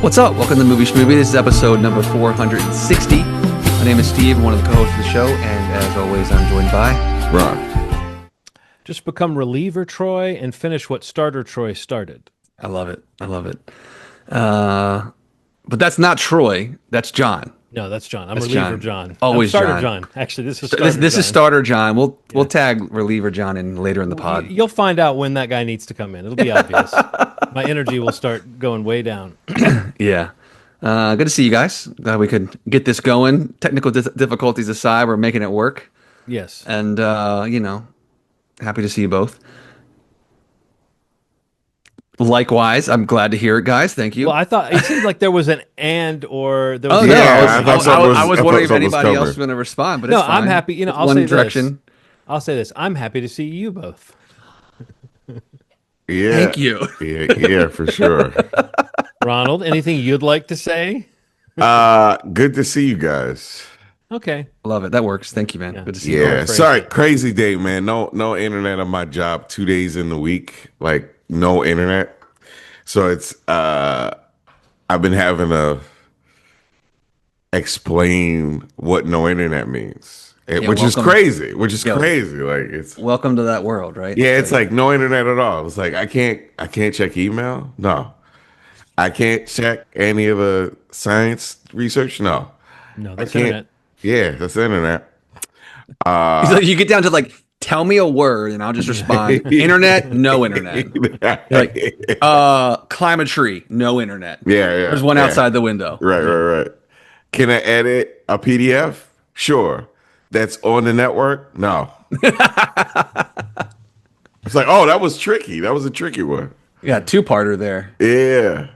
What's up? Welcome to Movie Schmovie. This is episode number 460. My name is Steve, I'm one of the co-hosts of the show, and as always, I'm joined by Ron. Just become reliever Troy and finish what starter Troy started. I love it. I love it. But that's not Troy. That's John. No, that's John. I'm That's reliever John. John. Always I'm starter John. John. Actually, this is starter This John. is starter John. We'll tag reliever John in later in the pod. You'll find out when that guy needs to come in. It'll be obvious. My energy will start going way down. Yeah. Good to see you guys. Glad we could get this going. Technical difficulties aside, we're making it work. Yes. And, happy to see you both. Likewise, I'm glad to hear it, guys. Thank you. Well, I thought it seemed like there was an and or there was. Oh, no. Yeah, I was wondering if something was anybody else coming. was going to respond, but No, it's fine. I'm happy. You know, It's I'll one say direction. this. I'll say this. I'm happy to see you both. Yeah. Thank you. Yeah, for sure. Ronald, anything you'd like to say? Good to see you guys. Okay. Love it. That works. Thank you, man. Yeah. Good to see you. Yeah. crazy. Sorry, crazy day, man. No internet on my job 2 days in the week. Like no internet. So it's I've been having to explain what no internet means. Which is welcome. crazy. Which is Yo. crazy. Like it's Welcome to that world, right? yeah, it's like no internet at all. It's like I can't check email. No. I can't check any of the science research. No. No, I that's can't. internet. Yeah, that's the internet. So you get down to like, tell me a word, and I'll just respond. Internet, no internet. Like, climb a tree, no internet. Yeah. There's one yeah. outside the window. Right. Can I edit a PDF? Sure. That's on the network? No. It's like, oh, that was tricky. That was a tricky one. Yeah, two-parter there. Yeah.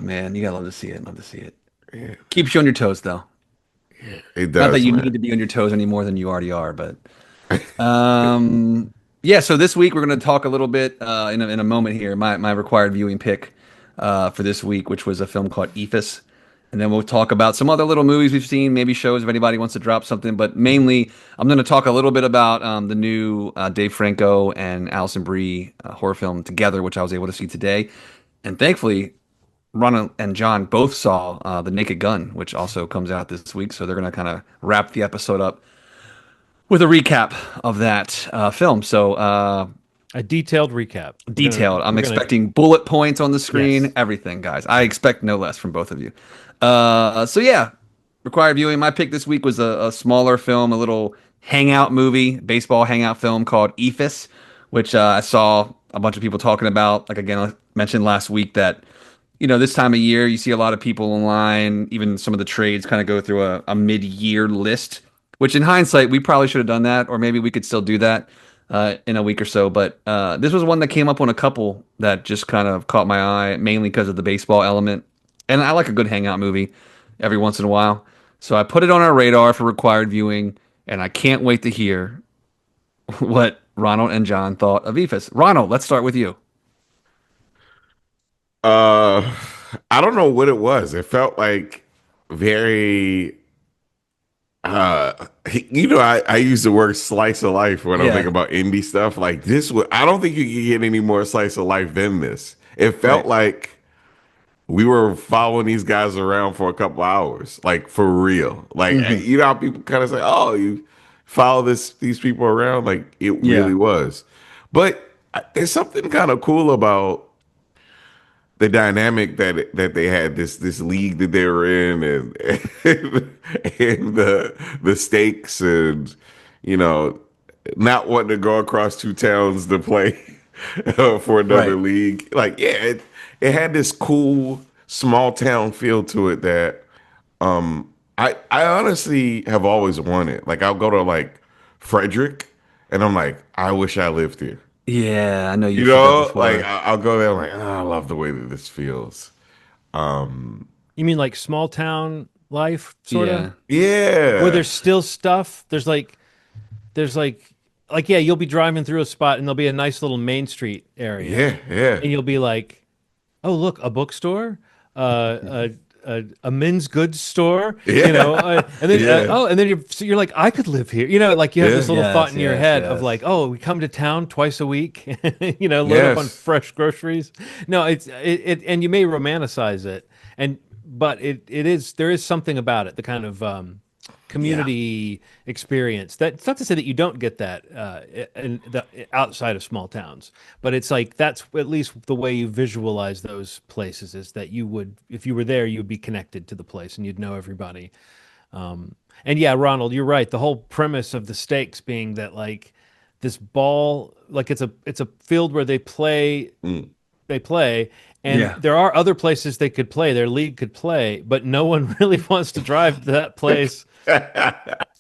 Man, you gotta love to see it. Love to see it. Yeah. Keeps you on your toes, though. It does. Not that you man. need to be on your toes any more than you already are, but yeah. So this week we're going to talk a little bit in a moment here. My required viewing pick for this week, which was a film called Eephus, and then we'll talk about some other little movies we've seen, maybe shows if anybody wants to drop something. But mainly, I'm going to talk a little bit about the new Dave Franco and Alison Brie horror film Together, which I was able to see today, and thankfully, Ron and John both saw The Naked Gun, which also comes out this week. So they're going to kind of wrap the episode up with a recap of that film. So A detailed recap. detailed. I'm we're gonna- expecting bullet points on the screen, Yes. everything, guys. I expect no less from both of you. So yeah, required viewing. My pick this week was a smaller film, a little hangout movie, baseball hangout film called Eephus, which I saw a bunch of people talking about. Like, again, I mentioned last week that, this time of year, you see a lot of people online, even some of the trades kind of go through a mid-year list, which in hindsight, we probably should have done that, or maybe we could still do that in a week or so. But this was one that came up on a couple that just kind of caught my eye, mainly because of the baseball element. And I like a good hangout movie every once in a while. So I put it on our radar for required viewing, and I can't wait to hear what Ronald and John thought of Eephus. Ronald, let's start with you. I don't know what it was. It felt like very I use the word slice of life when I'm Yeah. thinking about indie stuff. Like this I don't think you can get any more slice of life than this. It felt like we were following these guys around for a couple hours, like for real. Like you know how people kind of say, "Oh, you follow these people around." Like it really was. But there's something kind of cool about the dynamic that they had, this league that they were in, and the stakes, and not wanting to go across two towns to play for another league. Like it had this cool small town feel to it that I honestly have always wanted. Like I'll go to like Frederick, and I'm like, I wish I lived here. Yeah, I know You know, like I'll go there, like, oh, I love the way that this feels. You mean like small town life, sort of? Yeah, Where there's still stuff. There's like, yeah, you'll be driving through a spot and there'll be a nice little Main Street area. yeah. And you'll be like, oh, look, a bookstore, a men's goods store, and then and then you're like, I could live here, like you have this little thought in your head of like, oh, we come to town twice a week, load up on fresh groceries. No, it and you may romanticize it, and but it is there is something about it, the kind of Yeah. community experience. That it's not to say that you don't get that outside of small towns, but it's like that's at least the way you visualize those places is that you would, if you were there, you would be connected to the place and you'd know everybody. And yeah, Ronald, you're right. The whole premise of the stakes being that like this ball, like it's a field where Mm. they play, and Yeah. there are other places they could play, their league could play, but no one really wants to drive to that place,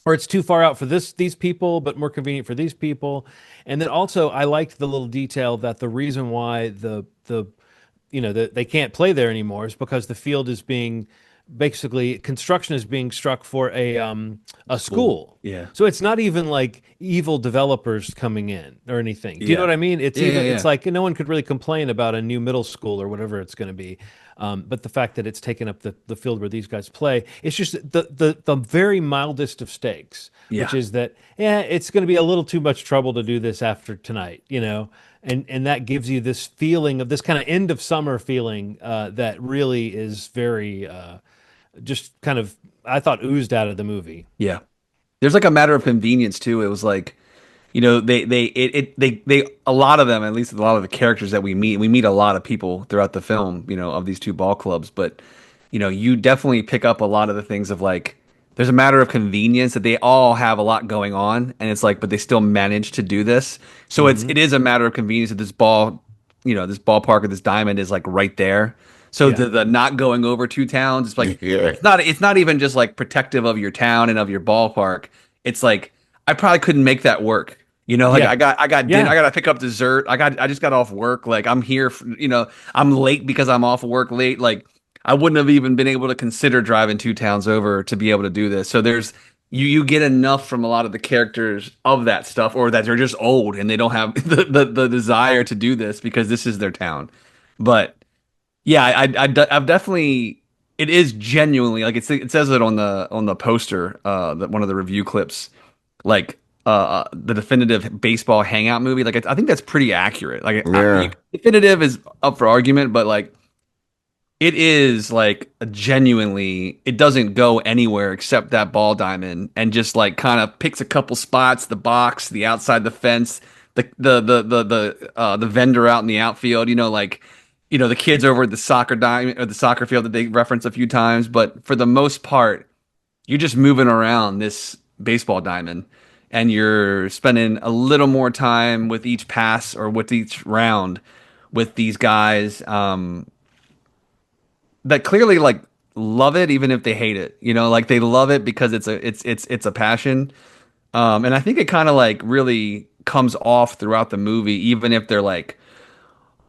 or it's too far out for these people, but more convenient for these people. And then also, I liked the little detail that the reason why they can't play there anymore is because the field is being basically construction is being struck for a School. school. Yeah. So it's not even like evil developers coming in or anything. Do you know Yeah. what I mean? It's Yeah. Yeah. even it's Yeah. like no one could really complain about a new middle school or whatever it's going to be. But the fact that it's taken up the field where these guys play, it's just the very mildest of stakes, which Yeah. is that yeah, it's going to be a little too much trouble to do this after tonight, and that gives you this feeling of this kind of end of summer feeling that really is very just kind of I thought oozed out of the movie. Yeah. There's like a matter of convenience too. It was like, they a lot of them, at least a lot of the characters that we meet a lot of people throughout the film, of these two ball clubs, but you definitely pick up a lot of the things of like there's a matter of convenience that they all have a lot going on, and it's like, but they still manage to do this. So Hmm. it is a matter of convenience that this ball, this ballpark or this diamond is like right there. So Yeah. the not going over two towns, it's like Yeah. it's not even just like protective of your town and of your ballpark. It's like I probably couldn't make that work. Like Yeah. I got dinner, Yeah. I got to pick up dessert. I just got off work. Like I'm here, I'm late because I'm off work late. Like I wouldn't have even been able to consider driving two towns over to be able to do this. So there's you get enough from a lot of the characters of that stuff, or that they're just old and they don't have the desire to do this because this is their town. But yeah, I've definitely. It is genuinely like it says it on the poster, that one of the review clips, like the definitive baseball hangout movie. Like I think that's pretty accurate. Like Yeah. definitive is up for argument, but like it is like a genuinely. It doesn't go anywhere except that ball diamond, and just like kind of picks a couple spots, the box, the outside the fence, the vendor out in the outfield. Like the kids over at the soccer diamond or the soccer field that they reference a few times, but for the most part, you're just moving around this baseball diamond and you're spending a little more time with each pass or with each round with these guys, that clearly like love it even if they hate it. Like they love it because it's a passion. And I think it kind of like really comes off throughout the movie, even if they're like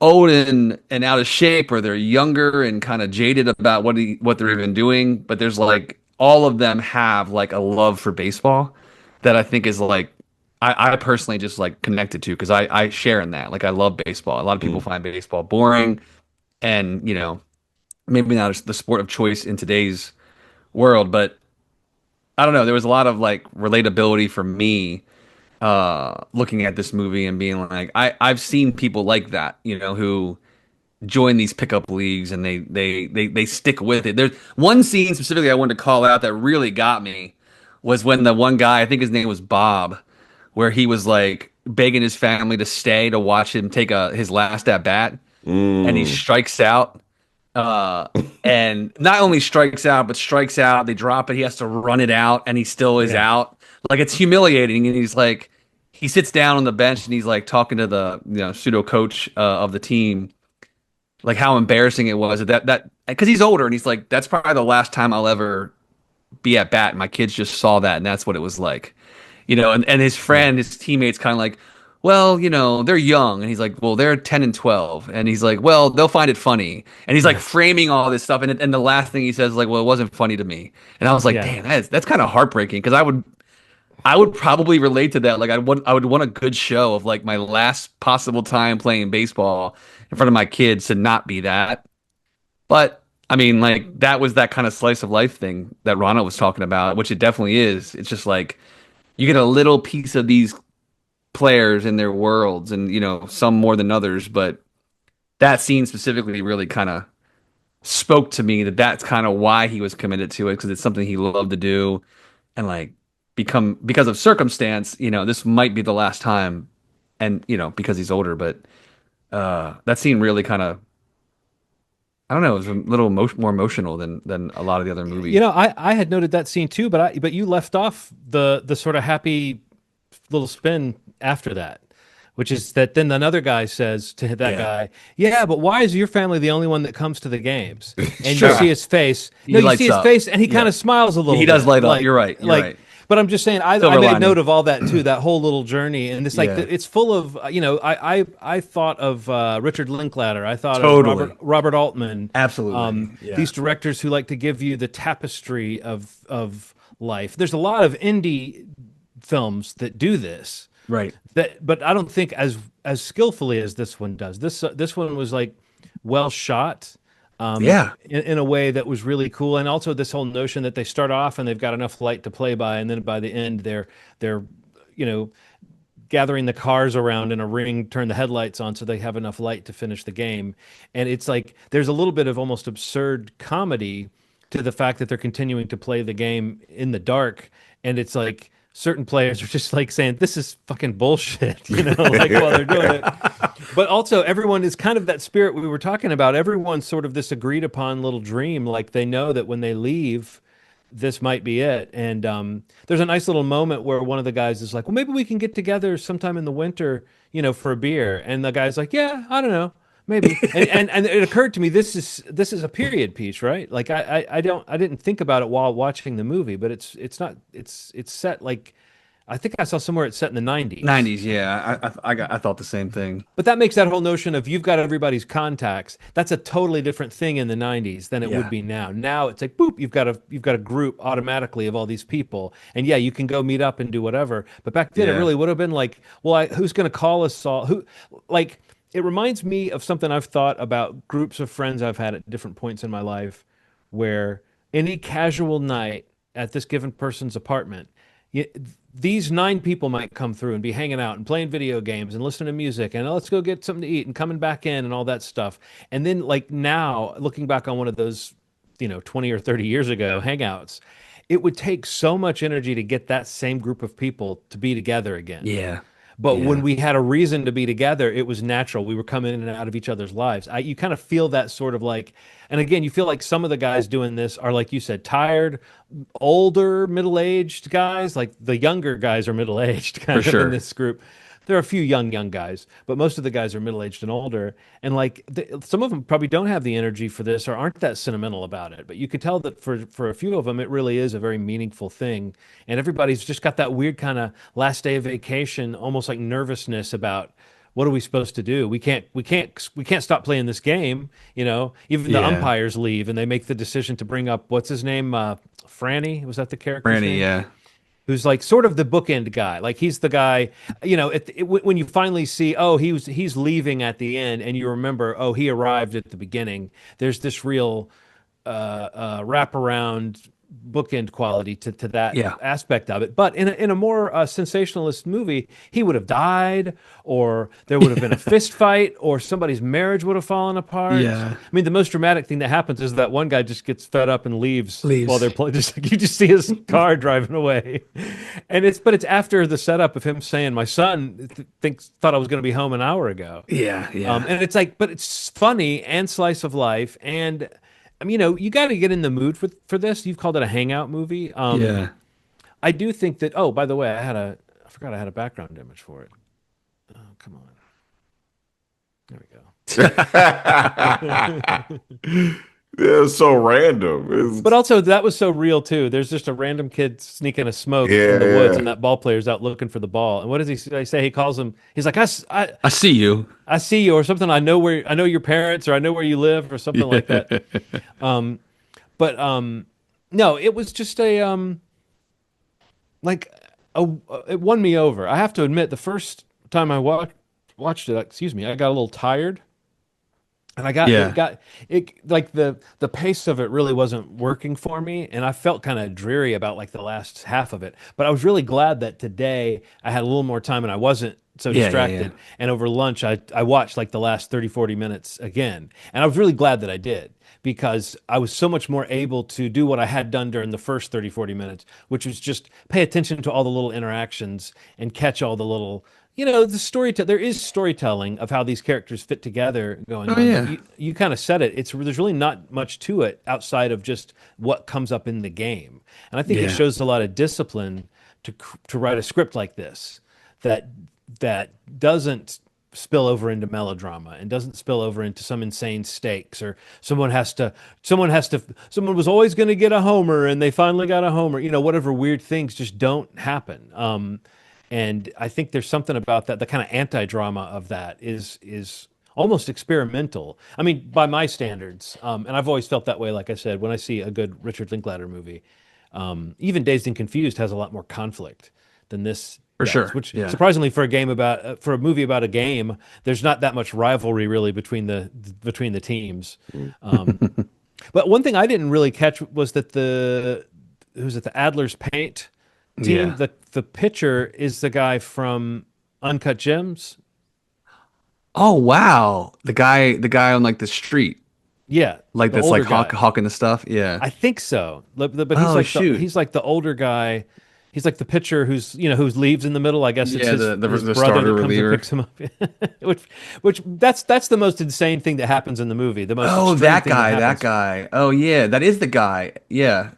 old and out of shape, or they're younger and kind of jaded about what they're even doing. But there's like all of them have like a love for baseball that I think is like I personally just like connected to, because I share in that. Like I love baseball. A lot of people Mm. find baseball boring, and maybe not the sport of choice in today's world, but I don't know. There was a lot of like relatability for me, looking at this movie and being like, I've seen people like that, who join these pickup leagues and they stick with it. There's one scene specifically I wanted to call out that really got me, was when the one guy, I think his name was Bob, where he was like begging his family to stay to watch him take his last at bat, and he Mm. strikes out. Uh, and not only strikes out, but strikes out. They drop it. He has to run it out, and he still is Yeah. out. Like it's humiliating. And he's like, he sits down on the bench and he's like talking to the pseudo coach, of the team, like how embarrassing it was that because he's older, and he's like, that's probably the last time I'll ever be at bat. And my kids just saw that, and that's what it was like, and his Yeah. friend, his teammates kind of like, well, they're young. And he's like, well, they're 10 and 12. And he's like, well, they'll find it funny. And he's like Yeah. framing all this stuff. And the last thing he says is like, well, it wasn't funny to me. And I was like, Yeah. damn, that's kind of heartbreaking, because I would probably relate to that. Like I would want a good show of like my last possible time playing baseball in front of my kids to not be that. But I mean, like that was that kind of slice of life thing that Rana was talking about, which it definitely is. It's just like you get a little piece of these players in their worlds, and some more than others, but that scene specifically really kind of spoke to me that that's kind of why he was committed to it, because it's something he loved to do, and like because of circumstance, this might be the last time, and because he's older, but that scene really kind of, I don't know, it was a little more emotional than a lot of the other movie. I had noted that scene too, but you left off the sort of happy little spin after that, which is that then another guy says to that guy, "Yeah, but why is your family the only one that comes to the games?" And Sure. you see his face. He No, you lights see his up. face, and he kind Yeah. of smiles a little He does bit. light up. You're right. You're right. But I'm just saying, I Silver made lining. note of all that too. That whole little journey, and it's like Yeah. it's full of I thought of Richard Linklater. I thought Totally. of Robert Altman. Absolutely. Yeah. These directors who like to give you the tapestry of life. There's a lot of indie films that do this. Right. But I don't think as skillfully as this one does. This one was like well shot, Yeah. in a way that was really cool, and also this whole notion that they start off and they've got enough light to play by, and then by the end they're gathering the cars around in a ring, turn the headlights on so they have enough light to finish the game, and it's like there's a little bit of almost absurd comedy to the fact that they're continuing to play the game in the dark, and it's like certain players are just like saying this is fucking bullshit, like while they're doing it. But also everyone is kind of that spirit we were talking about. Everyone's sort of this agreed upon little dream, like they know that when they leave, this might be it. And there's a nice little moment where one of the guys is like, well, maybe we can get together sometime in the winter, for a beer. And the guy's like, yeah, I don't know. Maybe. And it occurred to me, this is a period piece, right? Like I didn't think about it while watching the movie, but it's set like, I think I saw somewhere it's set in the 90s. 90s. Yeah. I thought the same thing. But that makes that whole notion of you've got everybody's contacts. That's a totally different thing in the 90s than it would be now. Now it's like boop, you've got a group automatically of all these people, and yeah, you can go meet up and do whatever. But back then, it really would have been like, well, who's going to call us all? Who, like, it reminds me of something I've thought about groups of friends I've had at different points in my life, where any casual night at this given person's apartment, these 9 people might come through and be hanging out and playing video games and listening to music and let's go get something to eat and coming back in and all that stuff. And then like now, looking back on one of those, 20 or 30 years ago hangouts, it would take so much energy to get that same group of people to be together again. Yeah. But when we had a reason to be together, it was natural. We were coming in and out of each other's lives. You kind of feel that sort of like, and again, you feel like some of the guys doing this are, like you said, tired, older, middle-aged guys. Like the younger guys are middle-aged kind of in this group. There are a few young guys, but most of the guys are middle-aged and older. And like some of them probably don't have the energy for this or aren't that sentimental about it. But you could tell that for a few of them, it really is a very meaningful thing. And everybody's just got that weird kind of last day of vacation, almost like nervousness about what are we supposed to do? We can't stop playing this game. Even the umpires leave and they make the decision to bring up what's his name, Franny. Was that the character? Franny, yeah. Who's like sort of the bookend guy. Like he's the guy, when you finally see, oh, he's leaving at the end, and you remember, oh, he arrived at the beginning. There's this real wraparound bookend quality to that aspect of it. But in a more sensationalist movie, he would have died, or there would have been a fist fight, or somebody's marriage would have fallen apart. Yeah. I mean, the most dramatic thing that happens is that one guy just gets fed up and leaves. While they're playing. Just you just see his car driving away, and it's after the setup of him saying, "My son thought I was going to be home an hour ago." Yeah. And it's like, but it's funny and slice of life, and I mean, you got to get in the mood for this. You've called it a hangout movie. I do think that. Oh, by the way, I forgot I had a background image for it. Oh, come on. There we go. It's so random. But also, that was so real too. There's just a random kid sneaking a smoke in the woods, and that ball player's out looking for the ball. And what does he say? He calls him. He's like, I see you. I see you, or something. I know your parents, or I know where you live, or something like that. No, it was just it won me over. I have to admit, the first time I watched it, I got a little tired. And it like the pace of it really wasn't working for me, and I felt kind of dreary about like the last half of it. But I was really glad that today I had a little more time and I wasn't so Yeah, yeah, yeah. distracted. And over lunch, I watched like the last 30, 40 minutes again. And I was really glad that I did because I was so much more able to do what I had done during the first 30, 40 minutes, which was just pay attention to all the little interactions and catch all the little, the story. There is storytelling of how these characters fit together going Oh on, but yeah. you kind of said it. There's really not much to it outside of just what comes up in the game, and I think it Yeah. shows a lot of discipline to write a script like this that that doesn't spill over into melodrama and doesn't spill over into some insane stakes or someone was always going to get a homer and they finally got a homer, whatever weird things just don't happen. And I think there's something about that, the kind of anti-drama of that is almost experimental. I mean, by my standards, and I've always felt that way. Like I said, when I see a good Richard Linklater movie, even Dazed and Confused has a lot more conflict than this For does. sure. Which Yeah. surprisingly, for a movie about a game, there's not that much rivalry really between the teams. Um, but one thing I didn't really catch was that who's it, the Adler's Paint team, Yeah. the pitcher is the guy from Uncut Gems. Oh wow. The guy on like the street, Yeah, like the that's like older guy. hawking the stuff. Yeah. I think so. But Oh shoot. he's like the older guy. He's like the pitcher who leaves in the middle. I guess it's Yeah, the his the brother starter that comes and reliever. picks him up. which that's the most insane thing that happens in the movie. The most Oh, extreme that thing that guy, that happens. guy. Oh yeah, that is the guy. Yeah.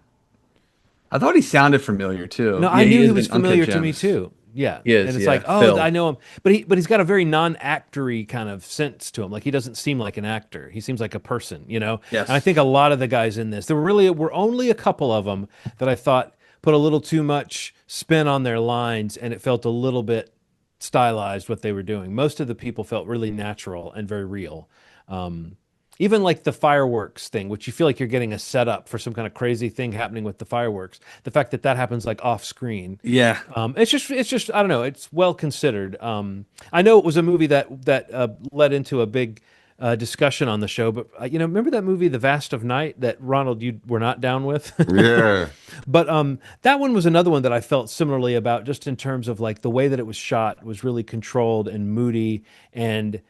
I thought he sounded familiar No, too. I Yeah, he knew he is was in Uncut familiar to me Gems. too. Yeah. He And is, it's yeah. like, oh, I Phil. know him. But he's got a very non-actory kind of sense to him. Like he doesn't seem like an actor. He seems like a person. And I Yes. think a lot of the guys in this, there were only a couple of them that I thought put a little too much spin on their lines and it felt a little bit stylized what they were doing. Most of the people felt really natural and very real. Um, Even like the fireworks thing, which you feel like you're getting a setup for some kind of crazy thing happening with the fireworks. The fact that that happens like off screen, Yeah. it's just I don't know. It's well considered. I know it was a movie that led into a big discussion on the show, but remember that movie, The Vast of Night, that Ronald you were not down with. Yeah. But that one was another one that I felt similarly about, just in terms of like the way that it was shot was really controlled and moody, and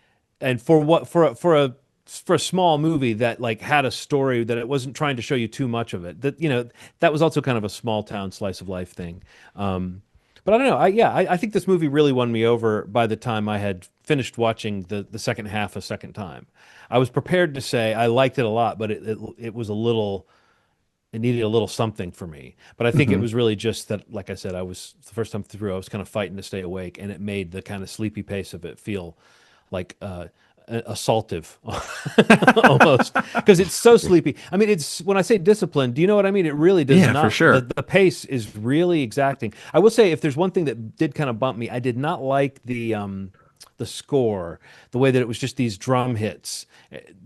for a small movie that like had a story that it wasn't trying to show you too much of it. That was also kind of a small town slice of life thing. But I don't know. I think this movie really won me over by the time I had finished watching the second half a second time. I was prepared to say I liked it a lot, but it was a little. It needed a little something for me. But I think it Hmm. was really just that, like I said, I was the first time through, I was kind of fighting to stay awake, and it made the kind of sleepy pace of it feel like assaultive almost because it's so sleepy. I mean, it's when I say discipline, do you know what I mean? It really does Yeah, for not. sure. The pace is really exacting. I will say, if there's one thing that did kind of bump me, I did not like the score, the way that it was just these drum hits.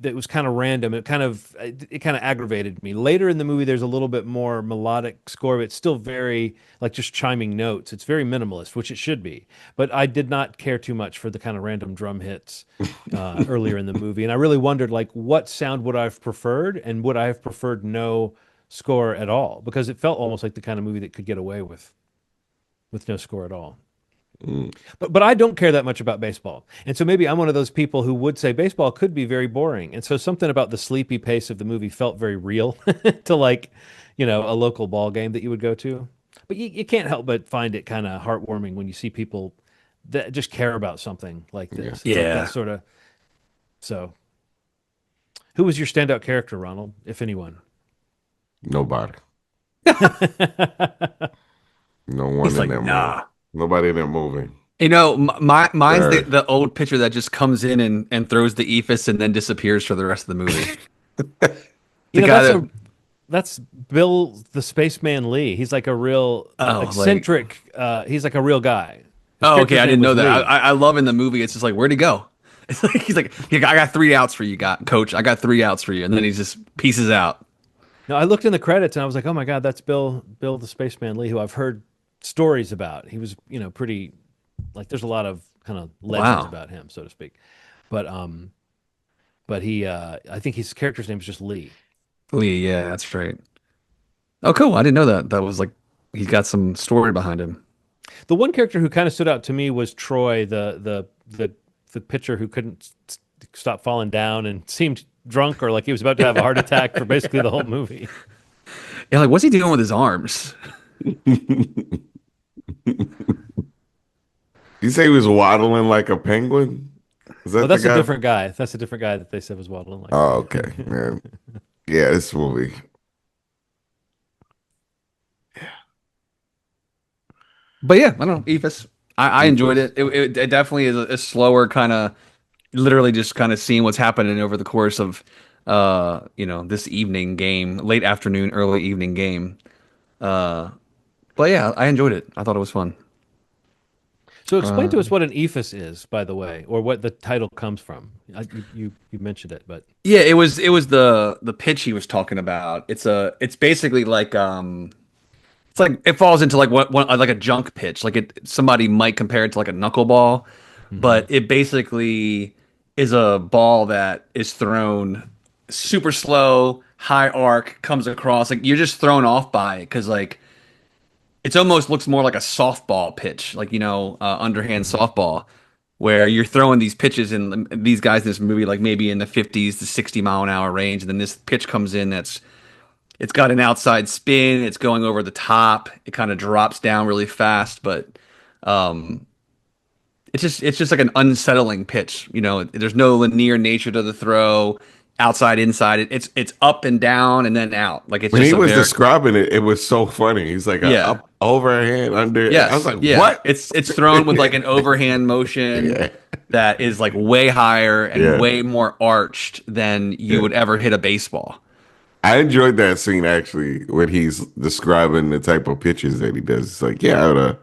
That was kind of random. It kind of aggravated me. Later in the movie, there's a little bit more melodic score, but it's still very like just chiming notes. It's very minimalist, which it should be. But I did not care too much for the kind of random drum hits earlier in the movie, and I really wondered like what sound would I have preferred, and would I have preferred no score at all? Because it felt almost like the kind of movie that could get away with no score at all. Mm. But I don't care that much about baseball. And so maybe I'm one of those people who would say baseball could be very boring. And so something about the sleepy pace of the movie felt very real to like, a local ball game that you would go to. But you can't help but find it kind of heartwarming when you see people that just care about something like Yeah. this. It's like that Yeah. sort of. So who was your standout character, Ronald, if anyone? Nobody. No one He's in like, that movie. nah. Nobody in that movie. Mine's Sorry. the old pitcher that just comes in and throws the Eephus and then disappears for the rest of the movie. The guy That's that that's Bill the Spaceman Lee. He's like a real oh like eccentric. He's like a real guy. His oh okay, character's I name didn't know was that. Lee. I love in the movie. It's just like where'd he go? It's like he's like "Yeah, I got 3 outs for you, got coach. I got 3 outs for you, and then he just pieces out. No, I looked in the credits and I was like, oh my God, that's Bill the Spaceman Lee, who I've heard stories about. He was, pretty like there's a lot of kind of legends Wow, about him, so to speak. But he I think his character's name is just Lee. Lee. Yeah, that's right. Oh, cool. I didn't know that. That was like he's got some story behind him. The one character who kind of stood out to me was Troy, the pitcher who couldn't stop falling down and seemed drunk or like he was about to have a heart attack for basically the whole movie. Yeah, like what's he doing with his arms? You say he was waddling like a penguin? Is that Oh, the that's a guy? different guy. That's a different guy that they said was waddling like Oh, that. okay, man. Yeah, this movie. But yeah, I don't know. Eephus. I enjoyed Eephus. it. It definitely is a slower kind of, literally just kind of seeing what's happening over the course of, this evening game, late afternoon, early evening game. Uh, but yeah, I enjoyed it. I thought it was fun. So explain Uh, to us what an ephus is, by the way, or what the title comes from. You mentioned it, but yeah, it was the pitch he was talking about. It's basically like it's like it falls into like one like a junk pitch. Like somebody might compare it to like a knuckleball, hmm but it basically is a ball that is thrown super slow, high arc, comes across. Like you're just thrown off by it because like it almost looks more like a softball pitch, like underhand hmm softball, where you're throwing these pitches and these guys in this movie like maybe in the 50s to 60 mile an hour range, and then this pitch comes in that's it's got an outside spin. It's going over the top. It kind of drops down really fast, but um, it's just like an unsettling pitch. There's no linear nature to the throw, outside, inside. It's up and down and then out. Like it's When just he a was very describing it, it was so funny. He's like a yeah. up, overhand, under. I was Yes, like, yeah. what? It's thrown with like an overhand motion Yeah, that is like way higher and yeah. way more arched than you Yeah. would ever hit a baseball. I enjoyed that scene actually when he's describing the type of pitches that he does. It's like, yeah, I would,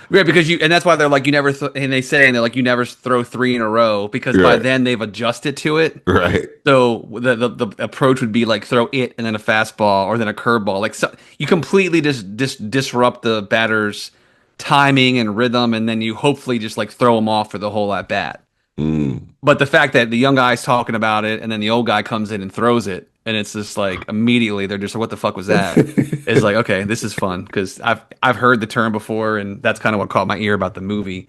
Right, because and that's why they're like, and they say, and they're like, you never throw three in a row because by right, then they've adjusted to it. right. So the approach would be like throw it and then a fastball or then a curveball. Like you completely just disrupt the batter's timing and rhythm, and then you hopefully just like throw them off for the whole at bat. Mm. But the fact that the young guy's talking about it and then the old guy comes in and throws it, and it's just like immediately they're just like, "What the fuck was that?" It's like, okay, this is fun because I've heard the term before, and that's kind of what caught my ear about the movie,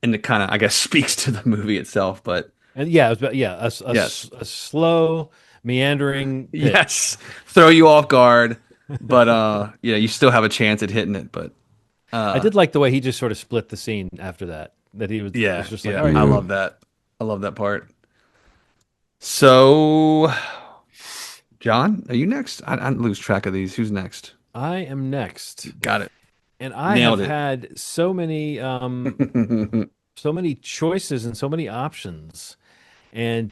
and it kind of I guess speaks to the movie itself. But and yeah, it was, yeah, yes, a slow meandering pitch. yes, throw you off guard, but yeah, you still have a chance at hitting it. But I uh, did like the way he just sort of split the scene after that. That he was yeah, just like, all yeah, right, I Yeah. love that. I love that part. So, John, are you next? I lose track of these. Who's next? I am next, Got it. and I have Nailed it. had so many choices and so many options. And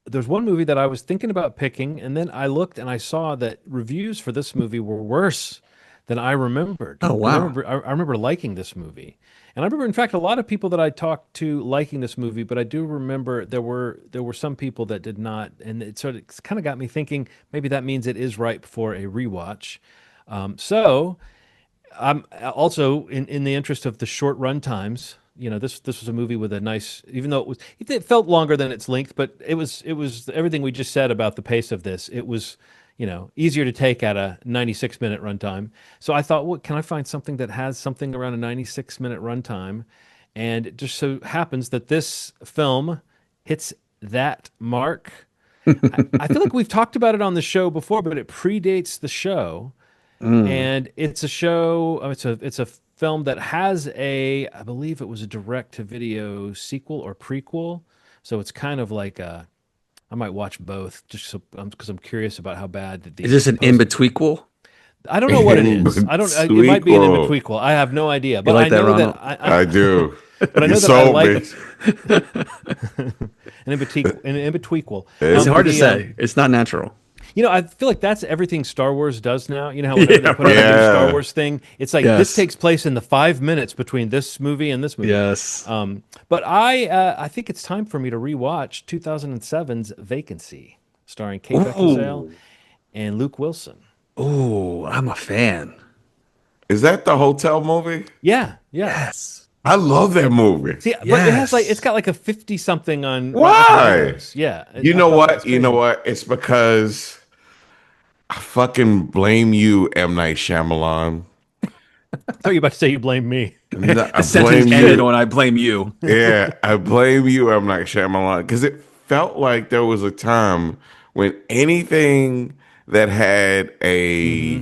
there's one movie that I was thinking about picking, and then I looked and I saw that reviews for this movie were worse than I remembered. Oh And wow. I remember liking this movie, and I remember, in fact, a lot of people that I talked to liking this movie. But I do remember there were some people that did not, and it sort of kind of got me thinking maybe that means it is ripe for a rewatch. So I'm also in the interest of the short run times. This was a movie with a nice, even though it felt longer than its length, but it was everything we just said about the pace of this. It was, easier to take at a 96-minute runtime. So I thought, what can I find something that has something around a 96-minute runtime? And it just so happens that this film hits that mark. I feel like we've talked about it on the show before, but it predates the show, Mm. and it's a show. It's a film that has I believe it was a direct to video sequel or prequel. So it's kind of like I might watch both just so because I'm curious about how bad Is the this an in post. betweenquel? I don't know what it is. I don't. It might be an in Sequel. betweenquel. I have no idea. You But I like that, know that Ronald? I do. but I You know that I sold like me. an in betweenquel. It's hard to The say. It's not natural. I feel like that's everything Star Wars does now. You know how whenever Yeah, they put out a right. new Star Yeah. Wars thing, it's like this Yes. takes place in the 5 minutes between this movie and this movie. Yes. But I think it's time for me to rewatch 2007's Vacancy, starring Kate Beckinsale Ooh. and Luke Wilson. Ooh, I'm a fan. Is that the hotel movie? Yeah, yeah. Yes. I love that movie. See, but Yes. it's got like a 50 something on Rotten Why? Tomatoes. Yeah. You I know thought that what? was You know crazy. what? It's because I fucking blame you, M. Night Shyamalan. I thought you were about to say you blame me. No, I The sentence blame ended you. on "I blame you." Yeah, I blame you. I'm not Shyamalan because it felt like there was a time when anything that had a Hmm.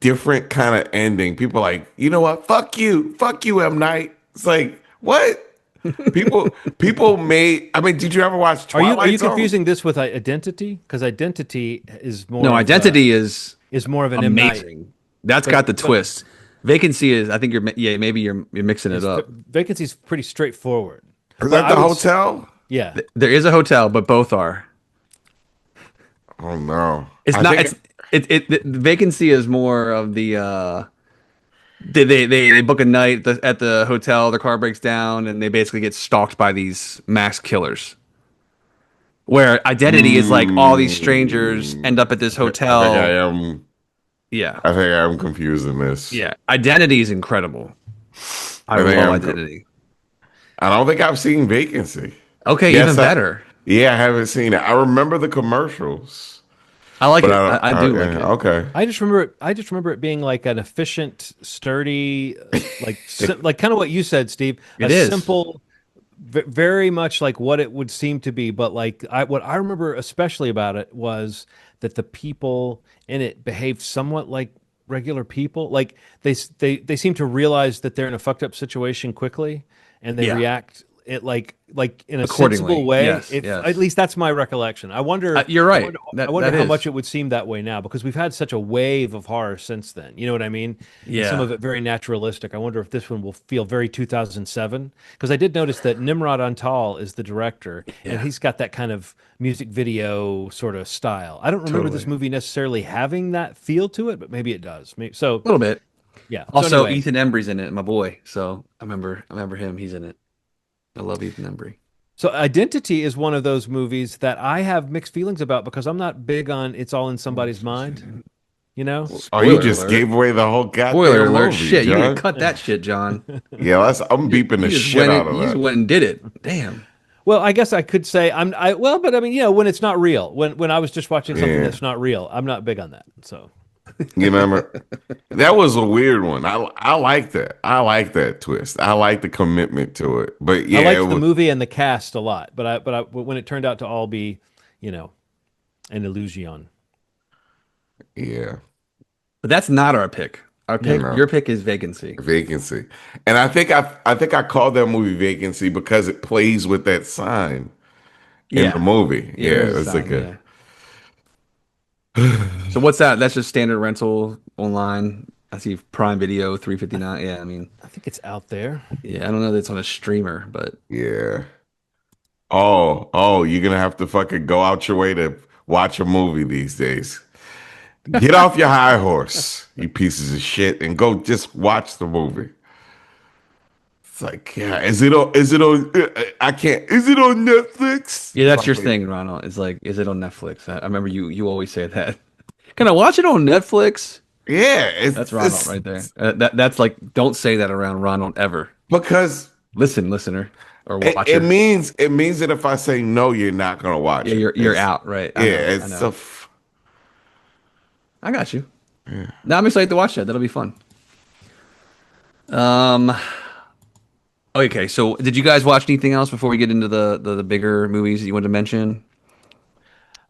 different kind of ending, people like, you know what? Fuck you, M. Night. It's like what? People made. I mean, did you ever watch Are Twilight you Zone? confusing this with Identity? Because Identity No, Identity is more of an M Night, amazing. That's got the but twist. Vacancy is. I think yeah, maybe you're mixing it up. Vacancy's pretty straightforward. Is But that I the would, hotel? yeah. There is a hotel, but both are. Oh no, It's I not. think. The Vacancy is more of the. They book a night at the hotel. Their car breaks down, and they basically get stalked by these mass killers. Where Identity is like all these strangers Mm, end up at this I think hotel. I am. Yeah, I think I am confusing this. yeah. Identity is incredible. I I think love I'm. Identity. I don't think I've seen Vacancy. Okay, even Yes, better. yeah, I haven't seen it. I remember the commercials, I like but it. I do like yeah, it. okay. I just remember it being like an efficient, sturdy, like kind of what you said, Steve. A It is. simple, very much like what it would seem to be. But what I remember especially about it was that the people in it behaved somewhat like regular people. Like they seem to realize that they're in a fucked up situation quickly, and they Yeah. react it like in a sensible Accordingly. way. Yes. If at Yes. least that's my recollection. You're I right. wonder, I That wonder that how is. much it would seem that way now because we've had such a wave of horror since then. You know what I mean? And some Yeah. of it very naturalistic. I wonder if this one will feel very 2007 because I did notice that Nimrod Antal is the director and Yeah. he's got that kind of music video sort of style. I don't remember this Totally. movie necessarily having that feel to it, but maybe it does. A little bit. Yeah. So Also, anyway, Ethan Embry's in it, my boy. So I remember him. He's in it. I love Ethan Embry. so Identity is one of those movies that I have mixed feelings about because I'm not big on it's all in somebody's mind, you know? Oh, you Spoiler just alert. gave away the whole Spoiler goddamn alert. movie, Shit, you need to John. cut that shit, John. Yeah, I'm beeping the shit out of You just that. went and did it. Damn. Well, I guess I could say but I mean, when it's not real, when I was just watching something Yeah, that's not real, I'm not big on that. So you remember that was a weird one. I like that. I like that twist. I like the commitment to it. But I yeah, it liked the was. movie and the cast a lot, but when it turned out to all be, you know, an illusion. Yeah, But that's not our pick. you know, Your pick is Vacancy. Vacancy, and I think I called that movie Vacancy because it plays with that sign in the Yeah. movie. Yeah, Yeah, there's a it's like sign. a. Yeah. So what's that? That's just standard rental online. I see Prime Video 359. Yeah, I mean, I think it's out there. yeah, I don't know that it's on a streamer, but Yeah. Oh, you're gonna have to fucking go out your way to watch a movie these days. Get off your high horse, you pieces of shit, and go just watch the movie. It's like, yeah, I can't, is it on Netflix? yeah, that's your Fucking- thing, Ronald. It's like, is it on Netflix? I remember you always say that. Can I watch it on Netflix? Yeah, That's Ronald right there. That's like, don't say that around Ronald ever. because Listen, listener or it watcher. means that if I say no, you're not gonna watch Yeah, it. you're out, right? I know, Yeah, I it's know. I got you. Now I'm excited to watch that. That'll be fun. Um. Okay, so did you guys watch anything else before we get into the bigger movies that you wanted to mention?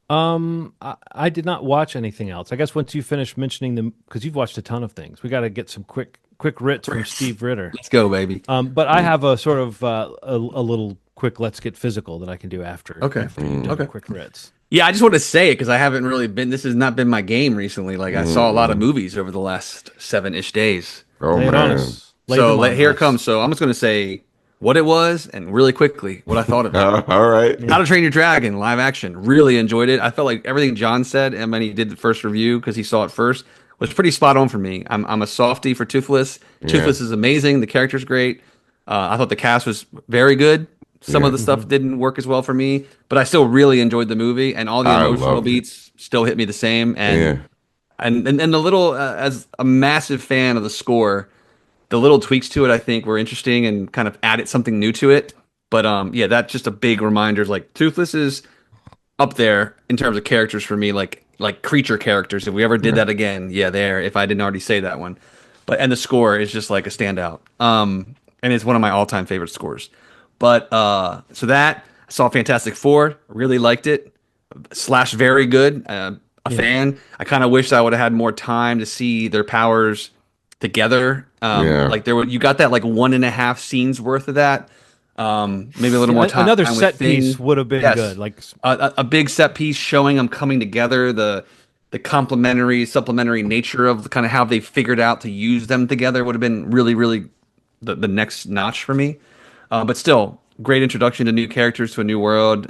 I did not watch anything else. I guess once you finish mentioning them, because you've watched a ton of things, we got to get some quick writs from Steve Ritter. Let's go, baby. But I have a sort of a little quick let's get physical that I can do after. Okay. after you've done Okay. quick writs. Yeah, I just want to say it because I haven't really been. This has not been my game recently. Like I saw a lot of movies over the last 7-ish days. Oh Lay it on man. us. Lay So them on here it us. comes. So I'm just going to say what it was and really quickly what I thought of it. All right. How to Train Your Dragon live action. Really enjoyed it. I felt like everything John said, and when he did the first review because he saw it first, was pretty spot on for me. I'm a softie for Toothless. Toothless is amazing. The character's great. I thought the cast was very good. Some of the stuff didn't work as well for me, but I still really enjoyed the movie, and all the I emotional loved it. beats still hit me the same. And Yeah. and the little as a massive fan of the score, the little tweaks to it I think were interesting and kind of added something new to it. But yeah, that's just a big reminder. Like Toothless is up there in terms of characters for me, like creature characters. If we ever did that again, yeah, there. If I didn't already say that one, and the score is just like a standout. And it's one of my all-time favorite scores. But so that I saw Fantastic Four, really liked it. Slash very good. A fan. I kind of wish I would have had more time to see their powers together. Yeah. Like you got that like 1.5 scenes worth of that. Maybe a little more time. Another with set Thing. piece would have been Yes. good. Like A big set piece showing them coming together. The complementary, supplementary nature of kind of how they figured out to use them together would have been really, really the next notch for me. But still, great introduction to new characters to a new world.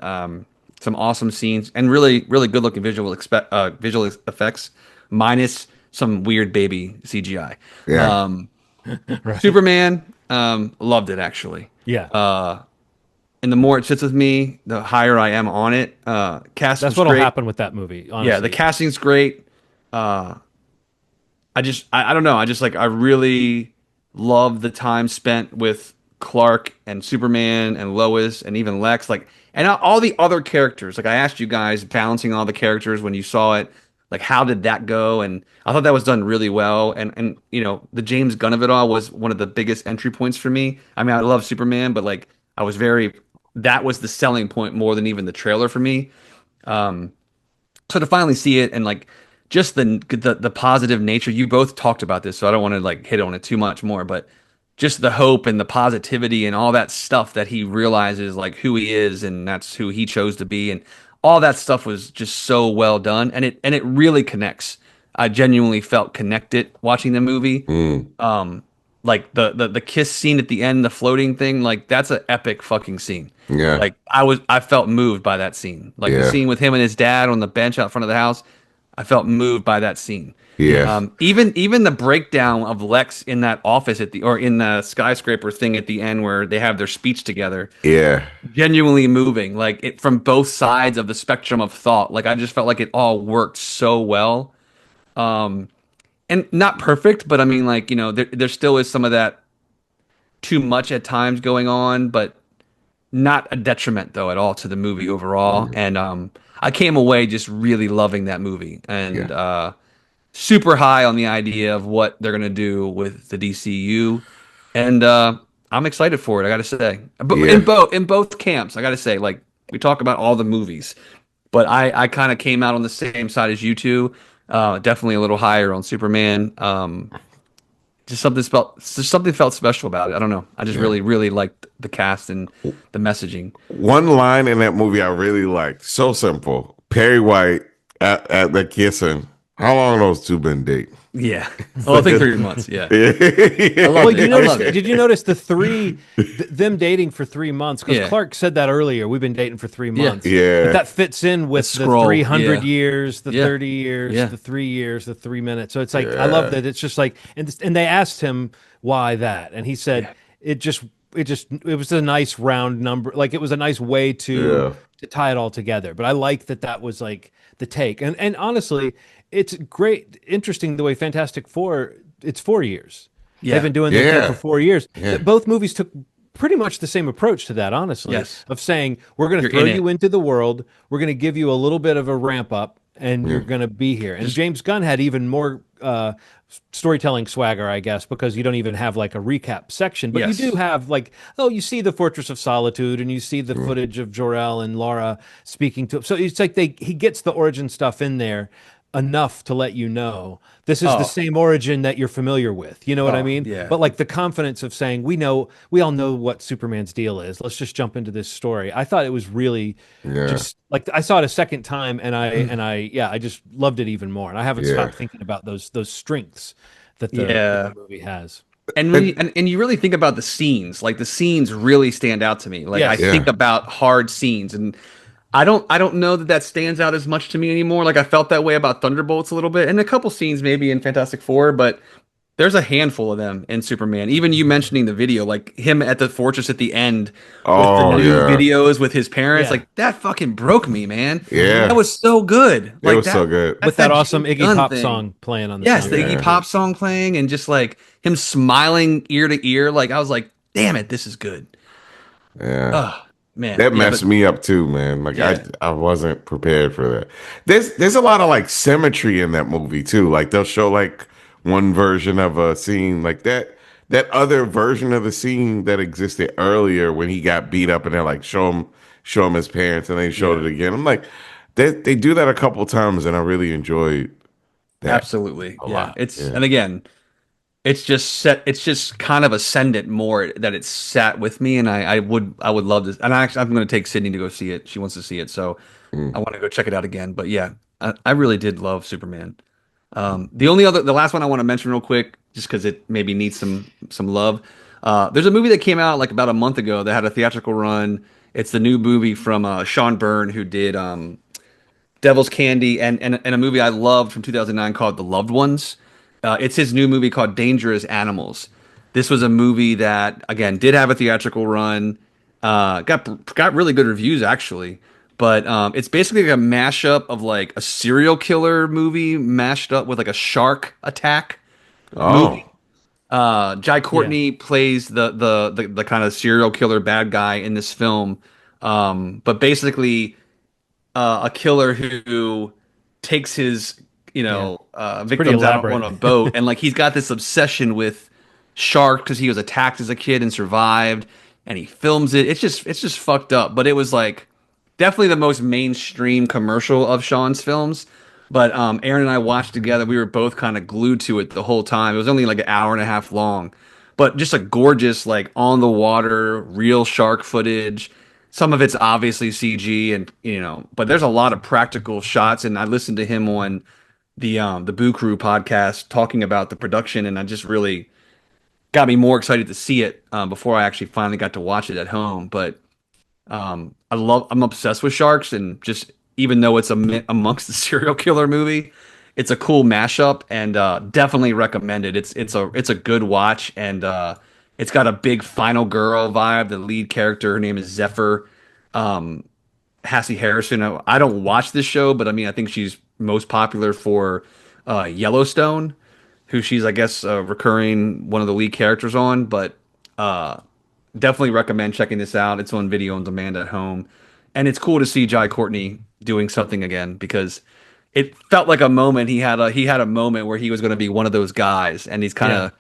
Some awesome scenes and really, really good looking visual effects, minus some weird baby CGI. Yeah. right. Superman, loved it actually. Yeah. And the more it sits with me, the higher I am on it. Cast That's was what'll great. happen with that movie, honestly. Yeah, the casting's great. I don't know. I really love the time spent with Clark and Superman and Lois and even Lex, like, and all the other characters. Like I asked you guys, balancing all the characters when you saw it, like how did that go? And I thought that was done really well. And the James Gunn of it all was one of the biggest entry points for me. I mean, I love Superman, but like that was the selling point more than even the trailer for me. So to finally see it and like just the positive nature, you both talked about this, so I don't want to like hit on it too much more, but just the hope and the positivity and all that stuff that he realizes like who he is and that's who he chose to be and all that stuff was just so well done and it really connects. I genuinely felt connected watching the movie. Like the kiss scene at the end, the floating thing, like that's an epic fucking scene. Yeah. Like I felt moved by that scene. Like the scene with him and his dad on the bench out front of the house, I felt moved by that scene. Yeah. Even the breakdown of Lex in that office in the skyscraper thing at the end where they have their speech together. Yeah. Genuinely moving, like it from both sides of the spectrum of thought. Like I just felt like it all worked so well. And not perfect, but I mean, like, there still is some of that too much at times going on, but not a detriment though at all to the movie overall. And I came away just really loving that movie and super high on the idea of what they're gonna do with the DCU, and I'm excited for it. I gotta say, but in both camps, I gotta say, like we talk about all the movies, but I kind of came out on the same side as you two. Definitely a little higher on Superman. Just something felt special about it. I don't know. I just really, really liked the cast and the messaging. One line in that movie I really liked. So simple. Perry White at the kissing. How long those two been dating? Yeah. Well, I think 3 months. Yeah. Yeah. Well, did you notice them dating for 3 months? Because Clark said that earlier. We've been dating for 3 months. Yeah. But that fits in with the scroll, 300 years, the 30 years, Yeah. the 3 years, the 3 minutes. So it's like, I love that. It's just like, and they asked him why that. And he said, it was a nice round number. Like it was a nice way to tie it all together. But I like that was like the take. And honestly, it's great, interesting the way Fantastic Four, it's 4 years. Yeah. They've been doing their thing for 4 years. Yeah. Both movies took pretty much the same approach to that, honestly. Yes. Of saying, we're going to throw you into the world, we're going to give you a little bit of a ramp up, and you're going to be here. And James Gunn had even more storytelling swagger, I guess, because you don't even have like a recap section, but you do have like, you see the Fortress of Solitude, and you see the footage of Jor-El and Laura speaking to him. So it's like he gets the origin stuff in there enough to let you know this is the same origin that you're familiar with. You know what I mean? Yeah. But like the confidence of saying, we all know what Superman's deal is. Let's just jump into this story. I thought it was really just like, I saw it a second time and I just loved it even more. And I haven't stopped thinking about those strengths that the movie has. And when you really think about the scenes, like the scenes really stand out to me. Like I think about hard scenes, and I don't know that stands out as much to me anymore. Like I felt that way about Thunderbolts a little bit, and a couple scenes maybe in Fantastic Four, but there's a handful of them in Superman. Even you mentioning the video, like him at the fortress at the end with the new videos with his parents, like that fucking broke me, man. Yeah, that was so good. Like, it was so good with that awesome Iggy Pop song playing on the the Iggy Pop song playing, and just like him smiling ear to ear. Like I was like, damn it, this is good. Yeah. Man, that messed me up too, man. Like I wasn't prepared for that. There's a lot of like symmetry in that movie too. Like they'll show like one version of a scene like that. That other version of the scene that existed earlier when he got beat up and they're like, show him his parents, and they showed Yeah. it again. I'm like, they do that a couple times, and I really enjoyed that Absolutely. a Yeah. lot. It's Yeah. and again, it's just kind of ascendant more that it's sat with me, and I would love this. And I'm going to take Sydney to go see it. She wants to see it, so I Mm. want to go check it out again. But yeah, I really did love Superman. The last one I want to mention real quick, just because it maybe needs some love. There's a movie that came out like about a month ago that had a theatrical run. It's the new movie from Sean Byrne, who did Devil's Candy, and a movie I loved from 2009 called The Loved Ones. It's his new movie called Dangerous Animals. This was a movie that again did have a theatrical run. Got really good reviews actually, but it's basically like a mashup of like a serial killer movie mashed up with like a shark attack Oh, movie. Jai Yeah. Courtney plays the kind of serial killer bad guy in this film, but basically a killer who takes his Yeah. It's pretty victims out on elaborate. a boat, and like he's got this obsession with shark because he was attacked as a kid and survived, and he films it. It's just fucked up, but it was like definitely the most mainstream commercial of Sean's films. But Aaron and I watched together. We were both kind of glued to it the whole time. It was only like an hour and a half long, but just a gorgeous, like on the water, real shark footage. Some of it's obviously CG, and but there's a lot of practical shots. And I listened to him on the Boo Crew podcast talking about the production, and I just really got me more excited to see it before I actually finally got to watch it at home. But I'm obsessed with sharks, and just even though it's amongst the serial killer movie, it's a cool mashup, and definitely recommended. It's a good watch, and it's got a big final girl vibe. The lead character, her name is Zephyr. Hassie Harrison. I don't watch this show, but I mean, I think she's most popular for Yellowstone, who she's, I guess, recurring one of the lead characters on. But uh, definitely recommend checking this out. It's on video on demand at home, and it's cool to see Jai Courtney doing something again because it felt like a moment he had a moment where he was going to be one of those guys, and he's kind Yeah. of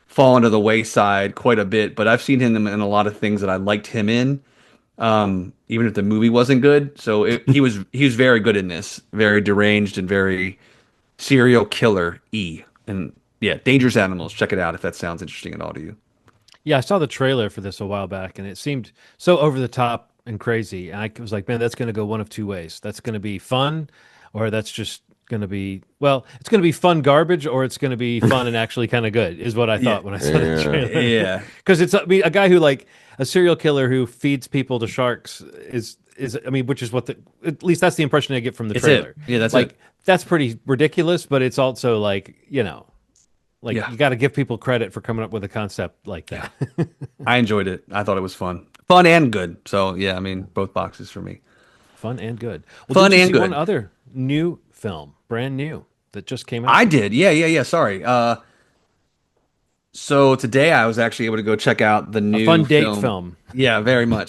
fallen to the wayside quite a bit. But I've seen him in a lot of things that I liked him in, even if the movie wasn't good. So he was very good in this, very deranged and very serial killer and yeah, Dangerous Animals. Check it out if that sounds interesting at all to you. Yeah, I saw the trailer for this a while back, and it seemed so over the top and crazy. And I was like, man, that's going to go one of two ways. That's going to be fun, or that's just going to be, well, it's going to be fun garbage, or it's going to be fun and actually kind of good, is what I Yeah, thought when I saw the yeah. trailer. yeah, Because it's, I mean, a guy who like a serial killer who feeds people to sharks is I mean, which is what at least that's the impression I get from the it's trailer. it. Yeah, that's Like it. that's pretty ridiculous, but it's also like, like Yeah, you got to give people credit for coming up with a concept like that. I enjoyed it. I thought it was fun and good. So yeah, I mean, both boxes for me. Fun and good. Well, Fun didn't you and see one good. other new film, brand new, that just came out? I did. Yeah, yeah, yeah. Sorry. So today I was actually able to go check out the A new fun date film. film. Yeah, very much.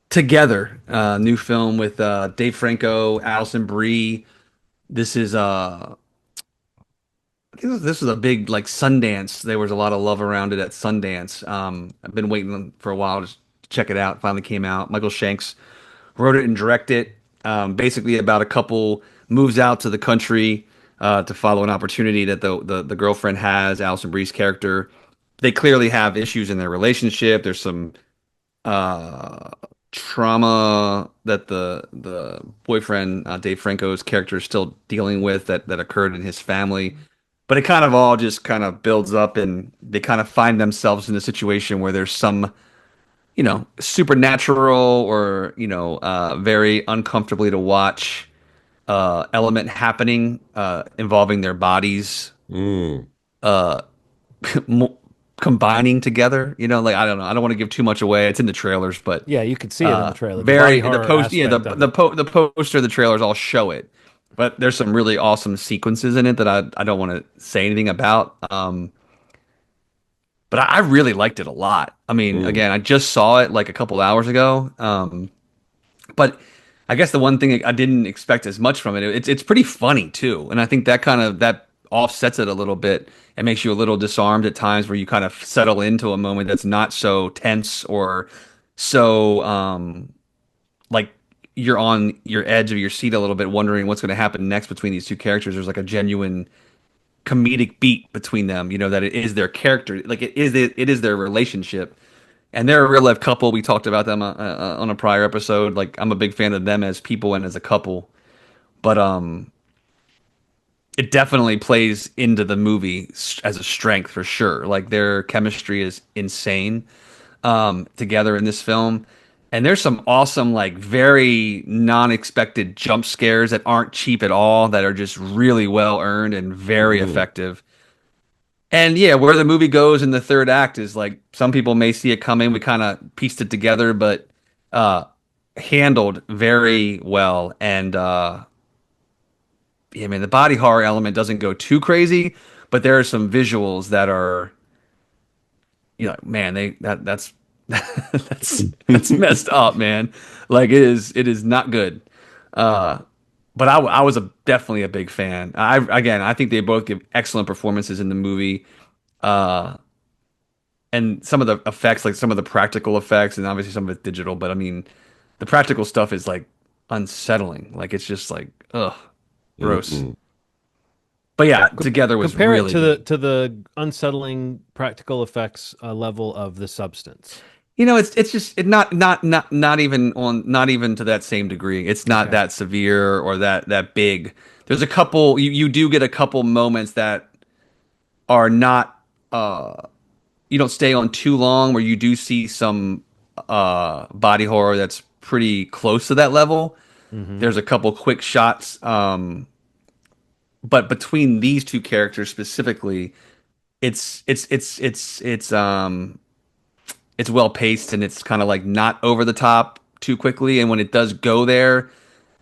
Together, new film with Dave Franco, Alison Brie. This is I think this was a big like Sundance. There was a lot of love around it at Sundance. I've been waiting for a while to check it out. Finally came out. Michael Shanks wrote it and directed. Basically about a couple moves out to the country to follow an opportunity that the girlfriend has. Alison Brie's character. They clearly have issues in their relationship. There's some uh, trauma that the boyfriend Dave Franco's character is still dealing with that occurred in his family. But it kind of all just kind of builds up, and they kind of find themselves in a situation where there's some, supernatural or very uncomfortably to watch element happening involving their bodies Mm. uh, mo- combining together. Like I don't know. I don't want to give too much away. It's in the trailers, but Yeah, you could see it in the trailer. The very body the horror post yeah aspect of it. the poster, the trailers all show it, but there's some really awesome sequences in it that I don't want to say anything about. But I really liked it a lot. I mean, Mm. again, I just saw it like a couple hours ago. But I guess the one thing I didn't expect as much from it, it's pretty funny too, and I think that kind of that offsets it a little bit and makes you a little disarmed at times where you kind of settle into a moment that's not so tense or so like you're on your edge of your seat a little bit wondering what's going to happen next between these two characters. There's like a genuine comedic beat between them, that it is their character, like it is their relationship. And they're a real life couple. We talked about them on a prior episode. Like I'm a big fan of them as people and as a couple. But it definitely plays into the movie as a strength for sure. Like their chemistry is insane together in this film. And there's some awesome, like very non-expected jump scares that aren't cheap at all, that are just really well earned and very effective. And yeah, where the movie goes in the third act is like some people may see it coming. We kind of pieced it together, but uh, handled very well. And yeah, man, the body horror element doesn't go too crazy, but there are some visuals that are, man, that's that's messed up, man. Like it is not good. Uh, but I was definitely a big fan. I think they both give excellent performances in the movie. Uh, and some of the effects, like some of the practical effects, and obviously some of it's digital, but I mean, the practical stuff is like unsettling. Like it's just like, ugh, gross. Mm-mm. But yeah, together was Compare it really to the good. unsettling practical effects level of The Substance. It's just not even to that same degree. It's not Okay. that severe or that big. There's a couple you do get a couple moments that are not you don't stay on too long where you do see some body horror that's pretty close to that level. Hmm. There's a couple quick shots but between these two characters specifically, it's it's well paced and it's kind of like not over the top too quickly, and when it does go there,